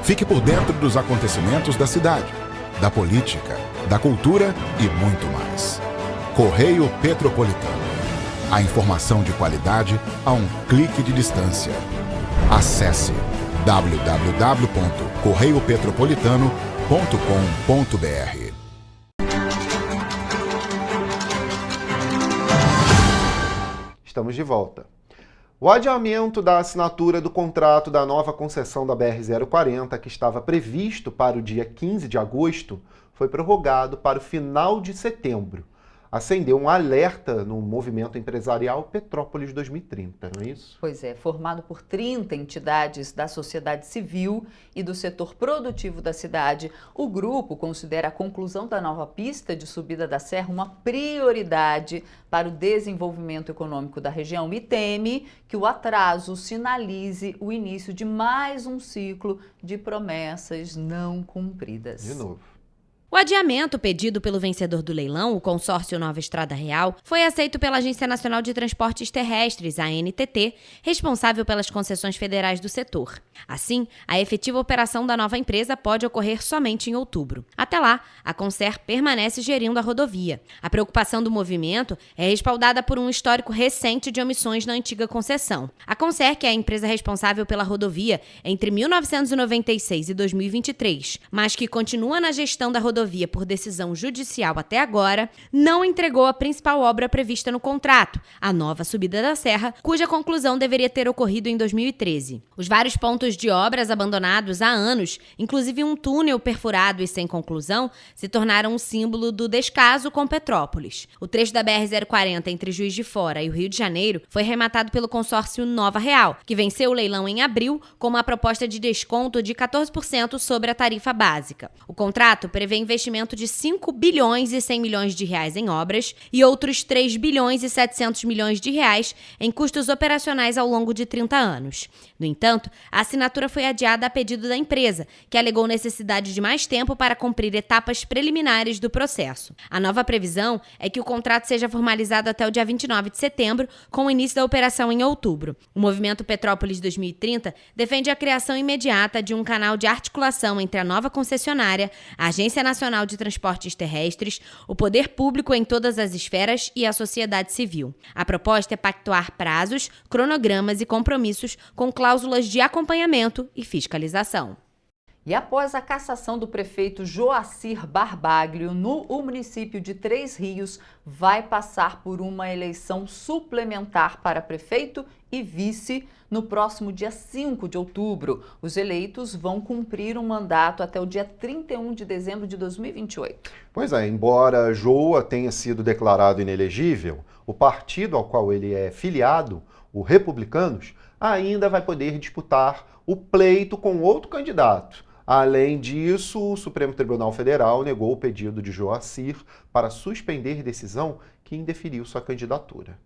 Fique por dentro dos acontecimentos da cidade, da política, da cultura e muito mais. Correio Petropolitano. A informação de qualidade a um clique de distância. Acesse www.correiopetropolitano.com.br. Estamos de volta. O adiamento da assinatura do contrato da nova concessão da BR-040, que estava previsto para o dia 15 de agosto, foi prorrogado para o final de setembro. Acendeu um alerta no movimento empresarial Petrópolis 2030, não é isso? Pois é, formado por 30 entidades da sociedade civil e do setor produtivo da cidade, o grupo considera a conclusão da nova pista de subida da serra uma prioridade para o desenvolvimento econômico da região e teme que o atraso sinalize o início de mais um ciclo de promessas não cumpridas. De novo. O adiamento pedido pelo vencedor do leilão, o consórcio Nova Estrada Real, foi aceito pela Agência Nacional de Transportes Terrestres, a ANTT, responsável pelas concessões federais do setor. Assim, a efetiva operação da nova empresa pode ocorrer somente em outubro. Até lá, a Concer permanece gerindo a rodovia. A preocupação do movimento é respaldada por um histórico recente de omissões na antiga concessão. A Concer, que é a empresa responsável pela rodovia entre 1996 e 2023, mas que continua na gestão da rodovia por decisão judicial até agora, não entregou a principal obra prevista no contrato, a nova subida da serra, cuja conclusão deveria ter ocorrido em 2013. Os vários pontos de obras abandonados há anos, inclusive um túnel perfurado e sem conclusão, se tornaram um símbolo do descaso com Petrópolis. O trecho da BR-040 entre Juiz de Fora e o Rio de Janeiro foi rematado pelo consórcio Nova Real, que venceu o leilão em abril com uma proposta de desconto de 14% sobre a tarifa básica. O contrato prevê investimento de 5 bilhões e 100 milhões de reais em obras e outros 3 bilhões e 700 milhões de reais em custos operacionais ao longo de 30 anos. No entanto, a assinatura foi adiada a pedido da empresa, que alegou necessidade de mais tempo para cumprir etapas preliminares do processo. A nova previsão é que o contrato seja formalizado até o dia 29 de setembro, com o início da operação em outubro. O movimento Petrópolis 2030 defende a criação imediata de um canal de articulação entre a nova concessionária, a Agência Nacional de Transportes Terrestres, o poder público em todas as esferas e a sociedade civil. A proposta é pactuar prazos, cronogramas e compromissos com cláusulas de acompanhamento e fiscalização. E após a cassação do prefeito Joacir Barbaglio, o município de Três Rios vai passar por uma eleição suplementar para prefeito e vice no próximo dia 5 de outubro. Os eleitos vão cumprir um mandato até o dia 31 de dezembro de 2028. Pois é, embora Joa tenha sido declarado inelegível, o partido ao qual ele é filiado, o Republicanos, ainda vai poder disputar o pleito com outro candidato. Além disso, o Supremo Tribunal Federal negou o pedido de Joacir para suspender decisão que indeferiu sua candidatura.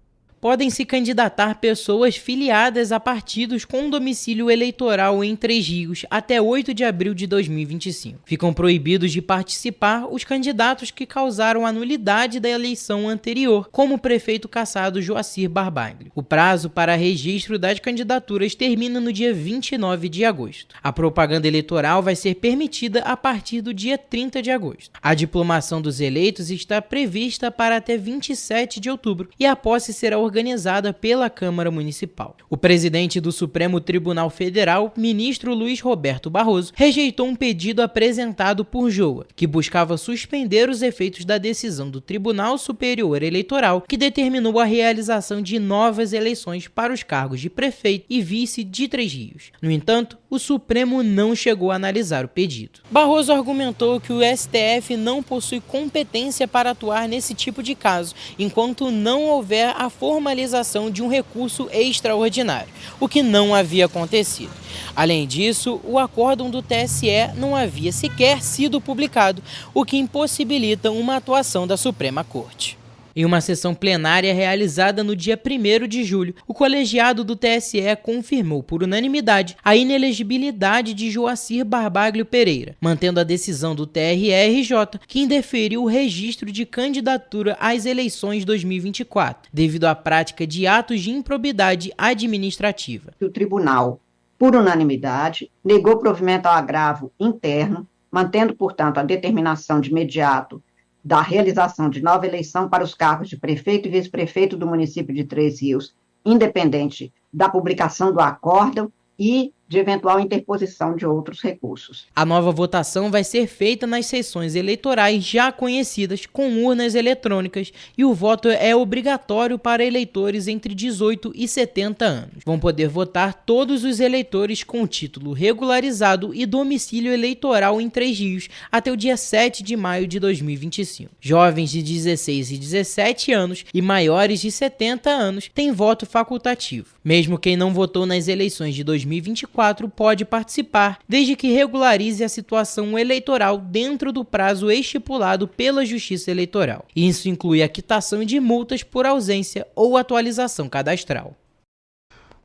Podem se candidatar pessoas filiadas a partidos com domicílio eleitoral em Três Rios até 8 de abril de 2025. Ficam proibidos de participar os candidatos que causaram a nulidade da eleição anterior, como o prefeito cassado Joacir Barbaglio. O prazo para registro das candidaturas termina no dia 29 de agosto. A propaganda eleitoral vai ser permitida a partir do dia 30 de agosto. A diplomação dos eleitos está prevista para até 27 de outubro e a posse será organizada organizada pela Câmara Municipal. O presidente do Supremo Tribunal Federal, ministro Luiz Roberto Barroso, rejeitou um pedido apresentado por Joa, que buscava suspender os efeitos da decisão do Tribunal Superior Eleitoral, que determinou a realização de novas eleições para os cargos de prefeito e vice de Três Rios. No entanto, o Supremo não chegou a analisar o pedido. Barroso argumentou que o STF não possui competência para atuar nesse tipo de caso, enquanto não houver a formalização de um recurso extraordinário, o que não havia acontecido. Além disso, o acórdão do TSE não havia sequer sido publicado, o que impossibilita uma atuação da Suprema Corte. Em uma sessão plenária realizada no dia 1º de julho, o colegiado do TSE confirmou por unanimidade a inelegibilidade de Joacir Barbaglio Pereira, mantendo a decisão do TRE-RJ, que indeferiu o registro de candidatura às eleições 2024, devido à prática de atos de improbidade administrativa. O tribunal, por unanimidade, negou provimento ao agravo interno, mantendo, portanto, a determinação de imediato da realização de nova eleição para os cargos de prefeito e vice-prefeito do município de Três Rios, independente da publicação do acórdão e de eventual interposição de outros recursos. A nova votação vai ser feita nas sessões eleitorais já conhecidas, com urnas eletrônicas, e o voto é obrigatório para eleitores entre 18 e 70 anos. Vão poder votar todos os eleitores com título regularizado e domicílio eleitoral em Três Rios até o dia 7 de maio de 2025. Jovens de 16 e 17 anos e maiores de 70 anos têm voto facultativo. Mesmo quem não votou nas eleições de 2024 pode participar, desde que regularize a situação eleitoral dentro do prazo estipulado pela Justiça Eleitoral. Isso inclui a quitação de multas por ausência ou atualização cadastral.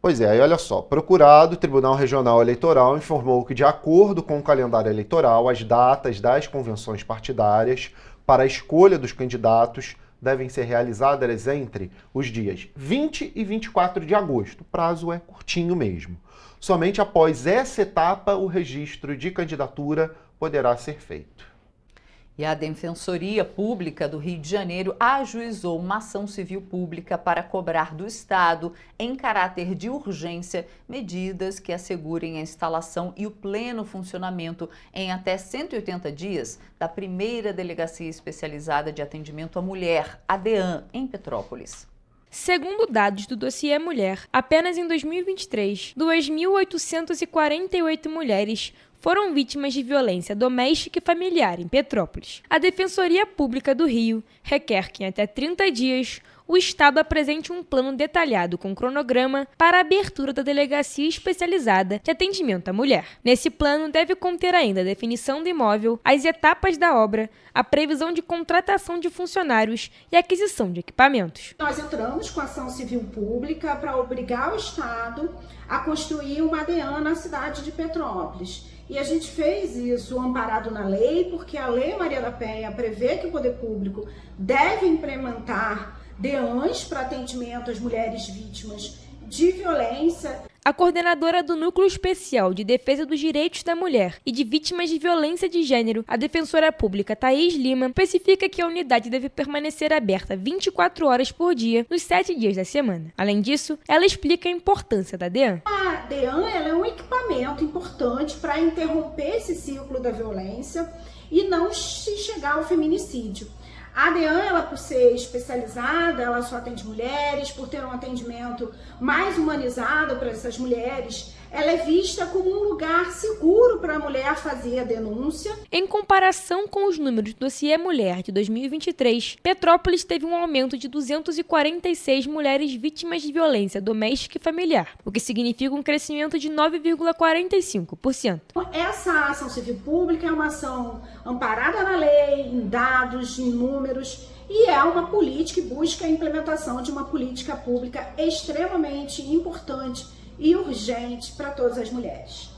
Pois é, e olha só, procurado, o Tribunal Regional Eleitoral informou que, de acordo com o calendário eleitoral, as datas das convenções partidárias para a escolha dos candidatos devem ser realizadas entre os dias 20 e 24 de agosto. O prazo é curtinho mesmo. Somente após essa etapa, o registro de candidatura poderá ser feito. E a Defensoria Pública do Rio de Janeiro ajuizou uma ação civil pública para cobrar do Estado, em caráter de urgência, medidas que assegurem a instalação e o pleno funcionamento em até 180 dias da primeira Delegacia Especializada de Atendimento à Mulher, a DEAN, em Petrópolis. Segundo dados do Dossiê Mulher, apenas em 2023, 2.848 mulheres foram vítimas de violência doméstica e familiar em Petrópolis. A Defensoria Pública do Rio requer que, em até 30 dias, o Estado apresente um plano detalhado com cronograma para a abertura da Delegacia Especializada de Atendimento à Mulher. Nesse plano deve conter ainda a definição do imóvel, as etapas da obra, a previsão de contratação de funcionários e aquisição de equipamentos. Nós entramos com a ação civil pública para obrigar o Estado a construir uma DEAN na cidade de Petrópolis. E a gente fez isso amparado na lei, porque a Lei Maria da Penha prevê que o poder público deve implementar DEANs para atendimento às mulheres vítimas de violência. A coordenadora do Núcleo Especial de Defesa dos Direitos da Mulher e de Vítimas de Violência de Gênero, a defensora pública Thaís Lima, especifica que a unidade deve permanecer aberta 24 horas por dia, nos 7 dias da semana. Além disso, ela explica a importância da DEAN. A DEAN ela é um equipamento importante para interromper esse ciclo da violência e não se chegar ao feminicídio. A DEAN, ela, por ser especializada, ela só atende mulheres, por ter um atendimento mais humanizado para essas mulheres, ela é vista como um lugar seguro para a mulher fazer a denúncia. Em comparação com os números do Dossiê Mulher de 2023, Petrópolis teve um aumento de 246 mulheres vítimas de violência doméstica e familiar, o que significa um crescimento de 9,45%. Essa ação civil pública é uma ação amparada na lei, em dados, em números, e é uma política que busca a implementação de uma política pública extremamente importante e urgente para todas as mulheres.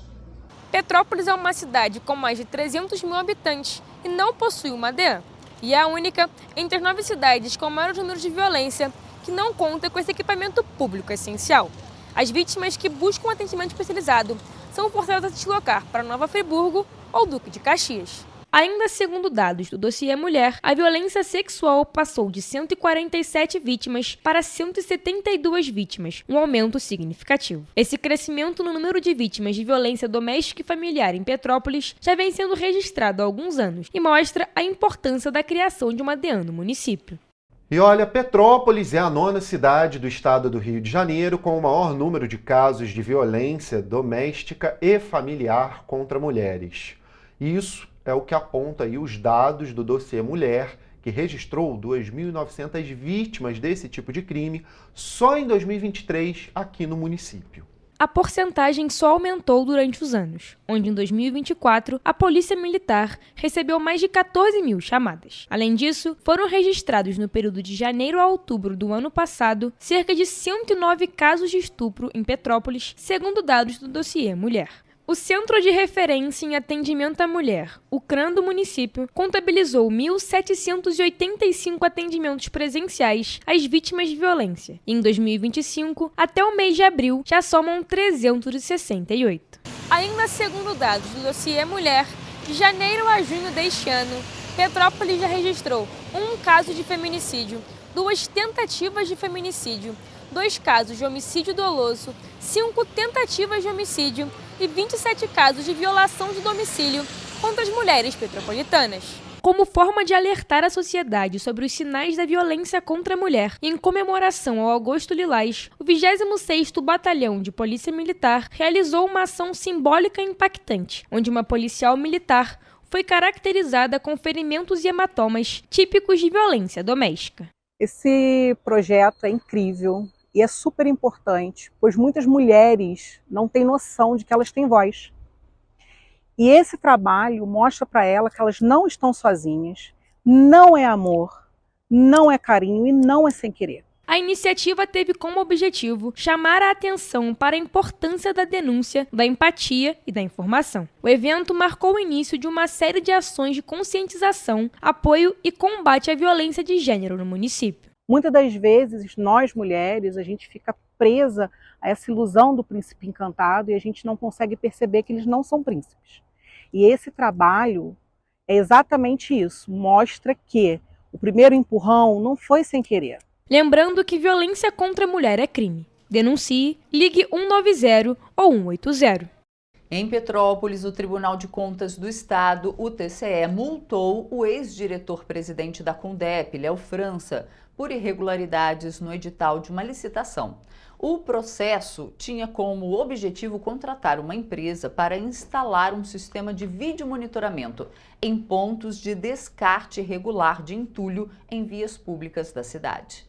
Petrópolis é uma cidade com mais de 300 mil habitantes e não possui uma DEAN. E é a única entre as 9 cidades com maior número de violência que não conta com esse equipamento público essencial. As vítimas que buscam atendimento especializado são forçadas a se deslocar para Nova Friburgo ou Duque de Caxias. Ainda segundo dados do dossiê Mulher, a violência sexual passou de 147 vítimas para 172 vítimas, um aumento significativo. Esse crescimento no número de vítimas de violência doméstica e familiar em Petrópolis já vem sendo registrado há alguns anos e mostra a importância da criação de uma DEAN no município. E olha, Petrópolis é a 9ª cidade do estado do Rio de Janeiro com o maior número de casos de violência doméstica e familiar contra mulheres. Isso é o que aponta aí os dados do dossiê Mulher, que registrou 2.900 vítimas desse tipo de crime só em 2023 aqui no município. A porcentagem só aumentou durante os anos, onde em 2024 a Polícia Militar recebeu mais de 14 mil chamadas. Além disso, foram registrados no período de janeiro a outubro do ano passado cerca de 109 casos de estupro em Petrópolis, segundo dados do dossiê Mulher. O Centro de Referência em Atendimento à Mulher, o CRAM do município, contabilizou 1.785 atendimentos presenciais às vítimas de violência. E em 2025, até o mês de abril, já somam 368. Ainda segundo dados do dossiê Mulher, de janeiro a junho deste ano, Petrópolis já registrou 1 caso de feminicídio, 2 tentativas de feminicídio, 2 casos de homicídio doloso, 5 tentativas de homicídio e 27 casos de violação de domicílio contra as mulheres petropolitanas. Como forma de alertar a sociedade sobre os sinais da violência contra a mulher e em comemoração ao Agosto Lilás, o 26º Batalhão de Polícia Militar realizou uma ação simbólica e impactante, onde uma policial militar foi caracterizada com ferimentos e hematomas típicos de violência doméstica. Esse projeto é incrível e é super importante, pois muitas mulheres não têm noção de que elas têm voz. E esse trabalho mostra para elas que elas não estão sozinhas, não é amor, não é carinho e não é sem querer. A iniciativa teve como objetivo chamar a atenção para a importância da denúncia, da empatia e da informação. O evento marcou o início de uma série de ações de conscientização, apoio e combate à violência de gênero no município. Muitas das vezes, nós mulheres, a gente fica presa a essa ilusão do príncipe encantado e a gente não consegue perceber que eles não são príncipes. E esse trabalho é exatamente isso, mostra que o primeiro empurrão não foi sem querer. Lembrando que violência contra a mulher é crime. Denuncie, ligue 190 ou 180. Em Petrópolis, o Tribunal de Contas do Estado, o TCE, multou o ex-diretor-presidente da CONDEP, Léo França, por irregularidades no edital de uma licitação. O processo tinha como objetivo contratar uma empresa para instalar um sistema de videomonitoramento em pontos de descarte irregular de entulho em vias públicas da cidade.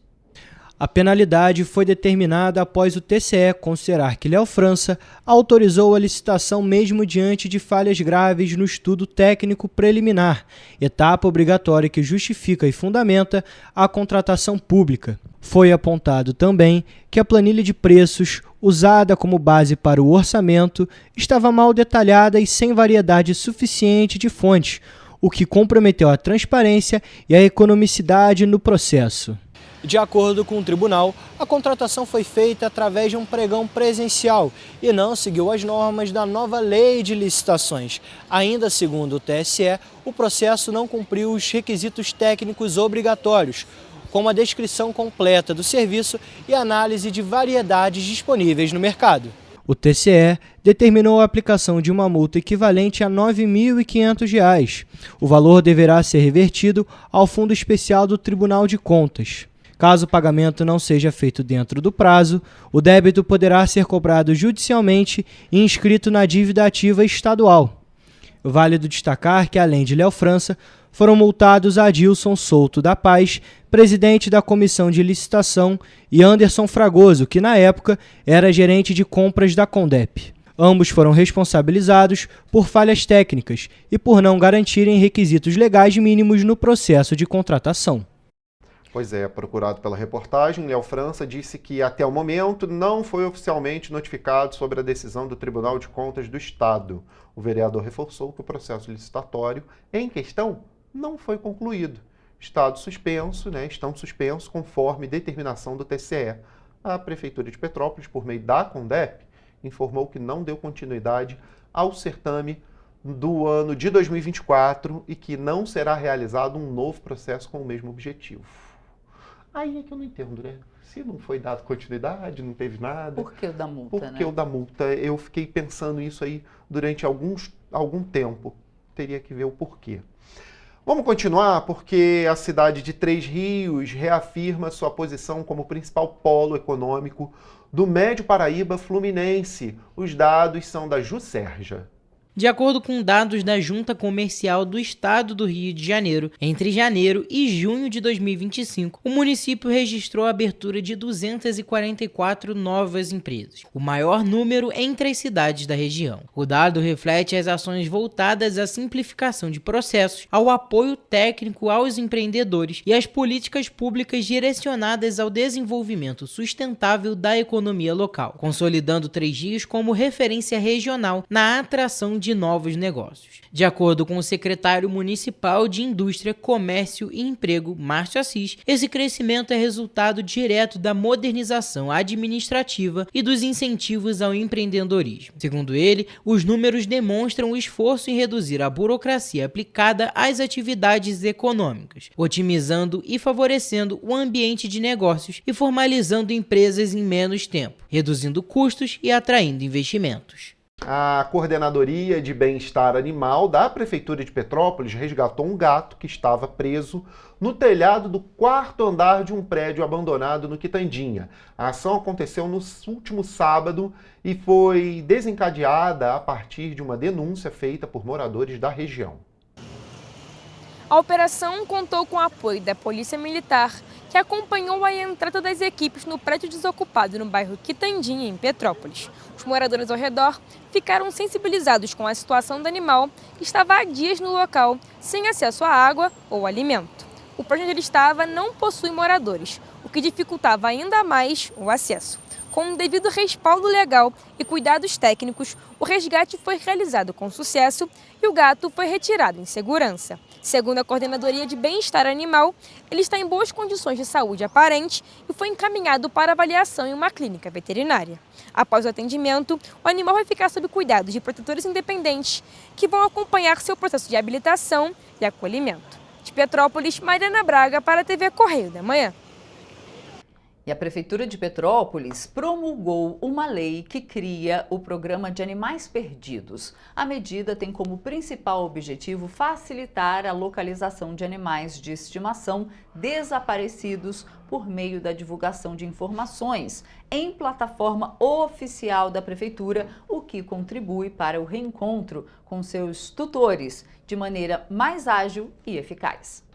A penalidade foi determinada após o TCE considerar que Léo França autorizou a licitação mesmo diante de falhas graves no estudo técnico preliminar, etapa obrigatória que justifica e fundamenta a contratação pública. Foi apontado também que a planilha de preços, usada como base para o orçamento, estava mal detalhada e sem variedade suficiente de fontes, o que comprometeu a transparência e a economicidade no processo. De acordo com o tribunal, a contratação foi feita através de um pregão presencial e não seguiu as normas da nova lei de licitações. Ainda segundo o TSE, o processo não cumpriu os requisitos técnicos obrigatórios, como a descrição completa do serviço e análise de variedades disponíveis no mercado. O TCE determinou a aplicação de uma multa equivalente a R$ 9.500. O valor deverá ser revertido ao Fundo Especial do Tribunal de Contas. Caso o pagamento não seja feito dentro do prazo, o débito poderá ser cobrado judicialmente e inscrito na dívida ativa estadual. Válido destacar que, além de Léo França, foram multados Adilson Souto da Paz, presidente da Comissão de Licitação, e Anderson Fragoso, que na época era gerente de compras da CONDEP. Ambos foram responsabilizados por falhas técnicas e por não garantirem requisitos legais mínimos no processo de contratação. Pois é, procurado pela reportagem, Léo França disse que até o momento não foi oficialmente notificado sobre a decisão do Tribunal de Contas do Estado. O vereador reforçou que o processo licitatório em questão não foi concluído. Estão suspensos conforme determinação do TCE. A Prefeitura de Petrópolis, por meio da CONDEP, informou que não deu continuidade ao certame do ano de 2024 e que não será realizado um novo processo com o mesmo objetivo. Aí é que eu não entendo, né? Se não foi dado continuidade, não teve nada. Por que o da multa, Por que o da multa? Eu fiquei pensando isso aí durante algum tempo. Teria que ver o porquê. Vamos continuar, porque a cidade de Três Rios reafirma sua posição como principal polo econômico do Médio Paraíba Fluminense. Os dados são da Juscerja. De acordo com dados da Junta Comercial do Estado do Rio de Janeiro, entre janeiro e junho de 2025, o município registrou a abertura de 244 novas empresas, o maior número entre as cidades da região. O dado reflete as ações voltadas à simplificação de processos, ao apoio técnico aos empreendedores e às políticas públicas direcionadas ao desenvolvimento sustentável da economia local, consolidando Três Rios como referência regional na atração de novos negócios. De acordo com o secretário municipal de Indústria, Comércio e Emprego, Márcio Assis, esse crescimento é resultado direto da modernização administrativa e dos incentivos ao empreendedorismo. Segundo ele, os números demonstram o esforço em reduzir a burocracia aplicada às atividades econômicas, otimizando e favorecendo o ambiente de negócios e formalizando empresas em menos tempo, reduzindo custos e atraindo investimentos. A Coordenadoria de Bem-Estar Animal da Prefeitura de Petrópolis resgatou um gato que estava preso no telhado do 4º andar de um prédio abandonado no Quitandinha. A ação aconteceu no último sábado e foi desencadeada a partir de uma denúncia feita por moradores da região. A operação contou com o apoio da Polícia Militar, que acompanhou a entrada das equipes no prédio desocupado no bairro Quitandinha, em Petrópolis. Os moradores ao redor ficaram sensibilizados com a situação do animal, que estava há dias no local, sem acesso à água ou alimento. O prédio onde ele estava não possui moradores, o que dificultava ainda mais o acesso. Com o devido respaldo legal e cuidados técnicos, o resgate foi realizado com sucesso e o gato foi retirado em segurança. Segundo a Coordenadoria de Bem-Estar Animal, ele está em boas condições de saúde aparente e foi encaminhado para avaliação em uma clínica veterinária. Após o atendimento, o animal vai ficar sob cuidados de protetores independentes que vão acompanhar seu processo de habilitação e acolhimento. De Petrópolis, Mariana Braga para a TV Correio da Manhã. E a Prefeitura de Petrópolis promulgou uma lei que cria o Programa de Animais Perdidos. A medida tem como principal objetivo facilitar a localização de animais de estimação desaparecidos por meio da divulgação de informações em plataforma oficial da Prefeitura, o que contribui para o reencontro com seus tutores de maneira mais ágil e eficaz.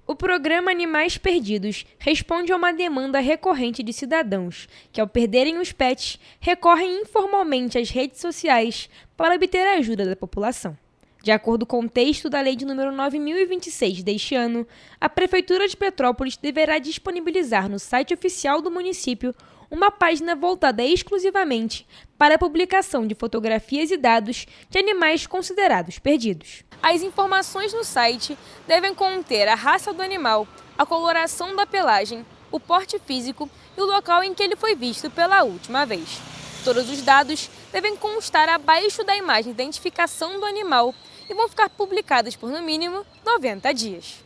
O programa Animais Perdidos responde a uma demanda recorrente de cidadãos que, ao perderem os pets, recorrem informalmente às redes sociais para obter a ajuda da população. De acordo com o texto da Lei de número 9.026 deste ano, a Prefeitura de Petrópolis deverá disponibilizar no site oficial do município uma página voltada exclusivamente para a publicação de fotografias e dados de animais considerados perdidos. As informações no site devem conter a raça do animal, a coloração da pelagem, o porte físico e o local em que ele foi visto pela última vez. Todos os dados devem constar abaixo da imagem de identificação do animal e vão ficar publicados por, no mínimo, 90 dias.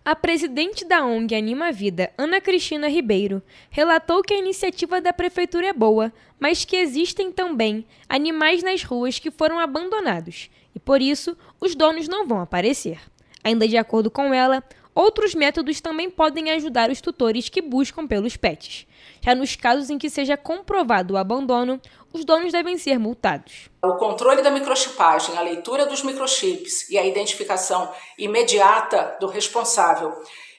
A presidente da ONG Anima Vida, Ana Cristina Ribeiro, relatou que a iniciativa da Prefeitura é boa, mas que existem também animais nas ruas que foram abandonados e, por isso, os donos não vão aparecer. Ainda de acordo com ela, outros métodos também podem ajudar os tutores que buscam pelos pets. Já nos casos em que seja comprovado o abandono, os donos devem ser multados. O controle da microchipagem, a leitura dos microchips e a identificação imediata do responsável,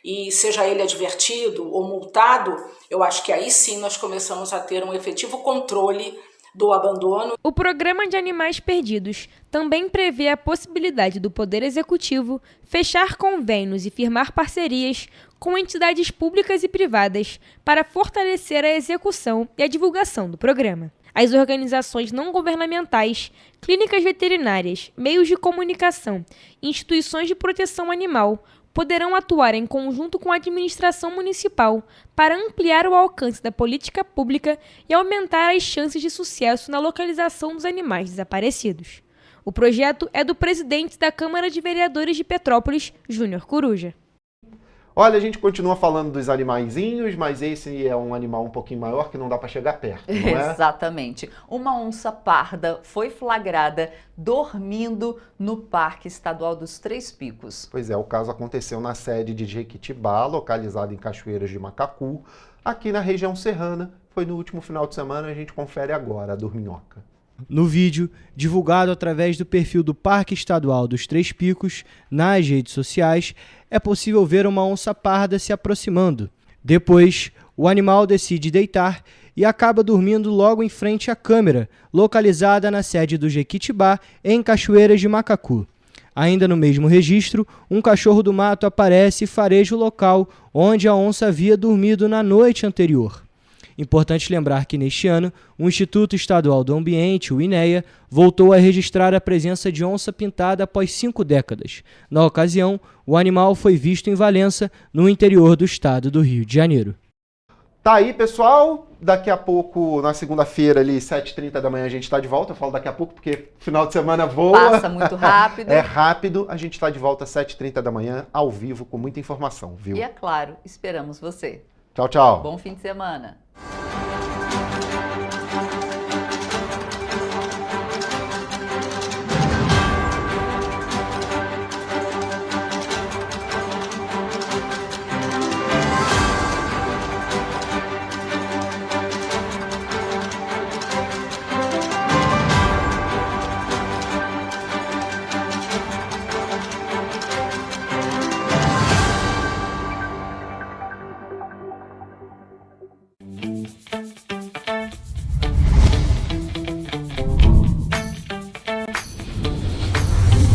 e seja ele advertido ou multado, eu acho que aí sim nós começamos a ter um efetivo controle do abandono. O Programa de Animais Perdidos também prevê a possibilidade do Poder Executivo fechar convênios e firmar parcerias com entidades públicas e privadas para fortalecer a execução e a divulgação do programa. As organizações não governamentais, clínicas veterinárias, meios de comunicação e instituições de proteção animal poderão atuar em conjunto com a administração municipal para ampliar o alcance da política pública e aumentar as chances de sucesso na localização dos animais desaparecidos. O projeto é do presidente da Câmara de Vereadores de Petrópolis, Júnior Coruja. Olha, a gente continua falando dos animaizinhos, mas esse é um animal um pouquinho maior que não dá para chegar perto, não é? Exatamente. Uma onça parda foi flagrada dormindo no Parque Estadual dos Três Picos. Pois é, o caso aconteceu na sede de Jequitibá, localizada em Cachoeiras de Macacu, aqui na região serrana. Foi no último final de semana, a gente confere agora a dorminhoca. No vídeo, divulgado através do perfil do Parque Estadual dos Três Picos, nas redes sociais, é possível ver uma onça parda se aproximando. Depois, o animal decide deitar e acaba dormindo logo em frente à câmera, localizada na sede do Jequitibá, em Cachoeiras de Macacu. Ainda no mesmo registro, um cachorro do mato aparece e fareja o local onde a onça havia dormido na noite anterior. Importante lembrar que neste ano, o Instituto Estadual do Ambiente, o INEA, voltou a registrar a presença de onça pintada após 5 décadas. Na ocasião, o animal foi visto em Valença, no interior do estado do Rio de Janeiro. Tá aí, pessoal. Daqui a pouco, na segunda-feira, ali, 7h30 da manhã, a gente está de volta. Eu falo daqui a pouco porque final de semana voa. Passa muito rápido. É rápido. A gente está de volta às 7h30 da manhã, ao vivo, com muita informação, viu? E é claro, esperamos você. Tchau, tchau. Bom fim de semana.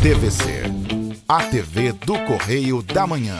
TVC, a TV do Correio da Manhã.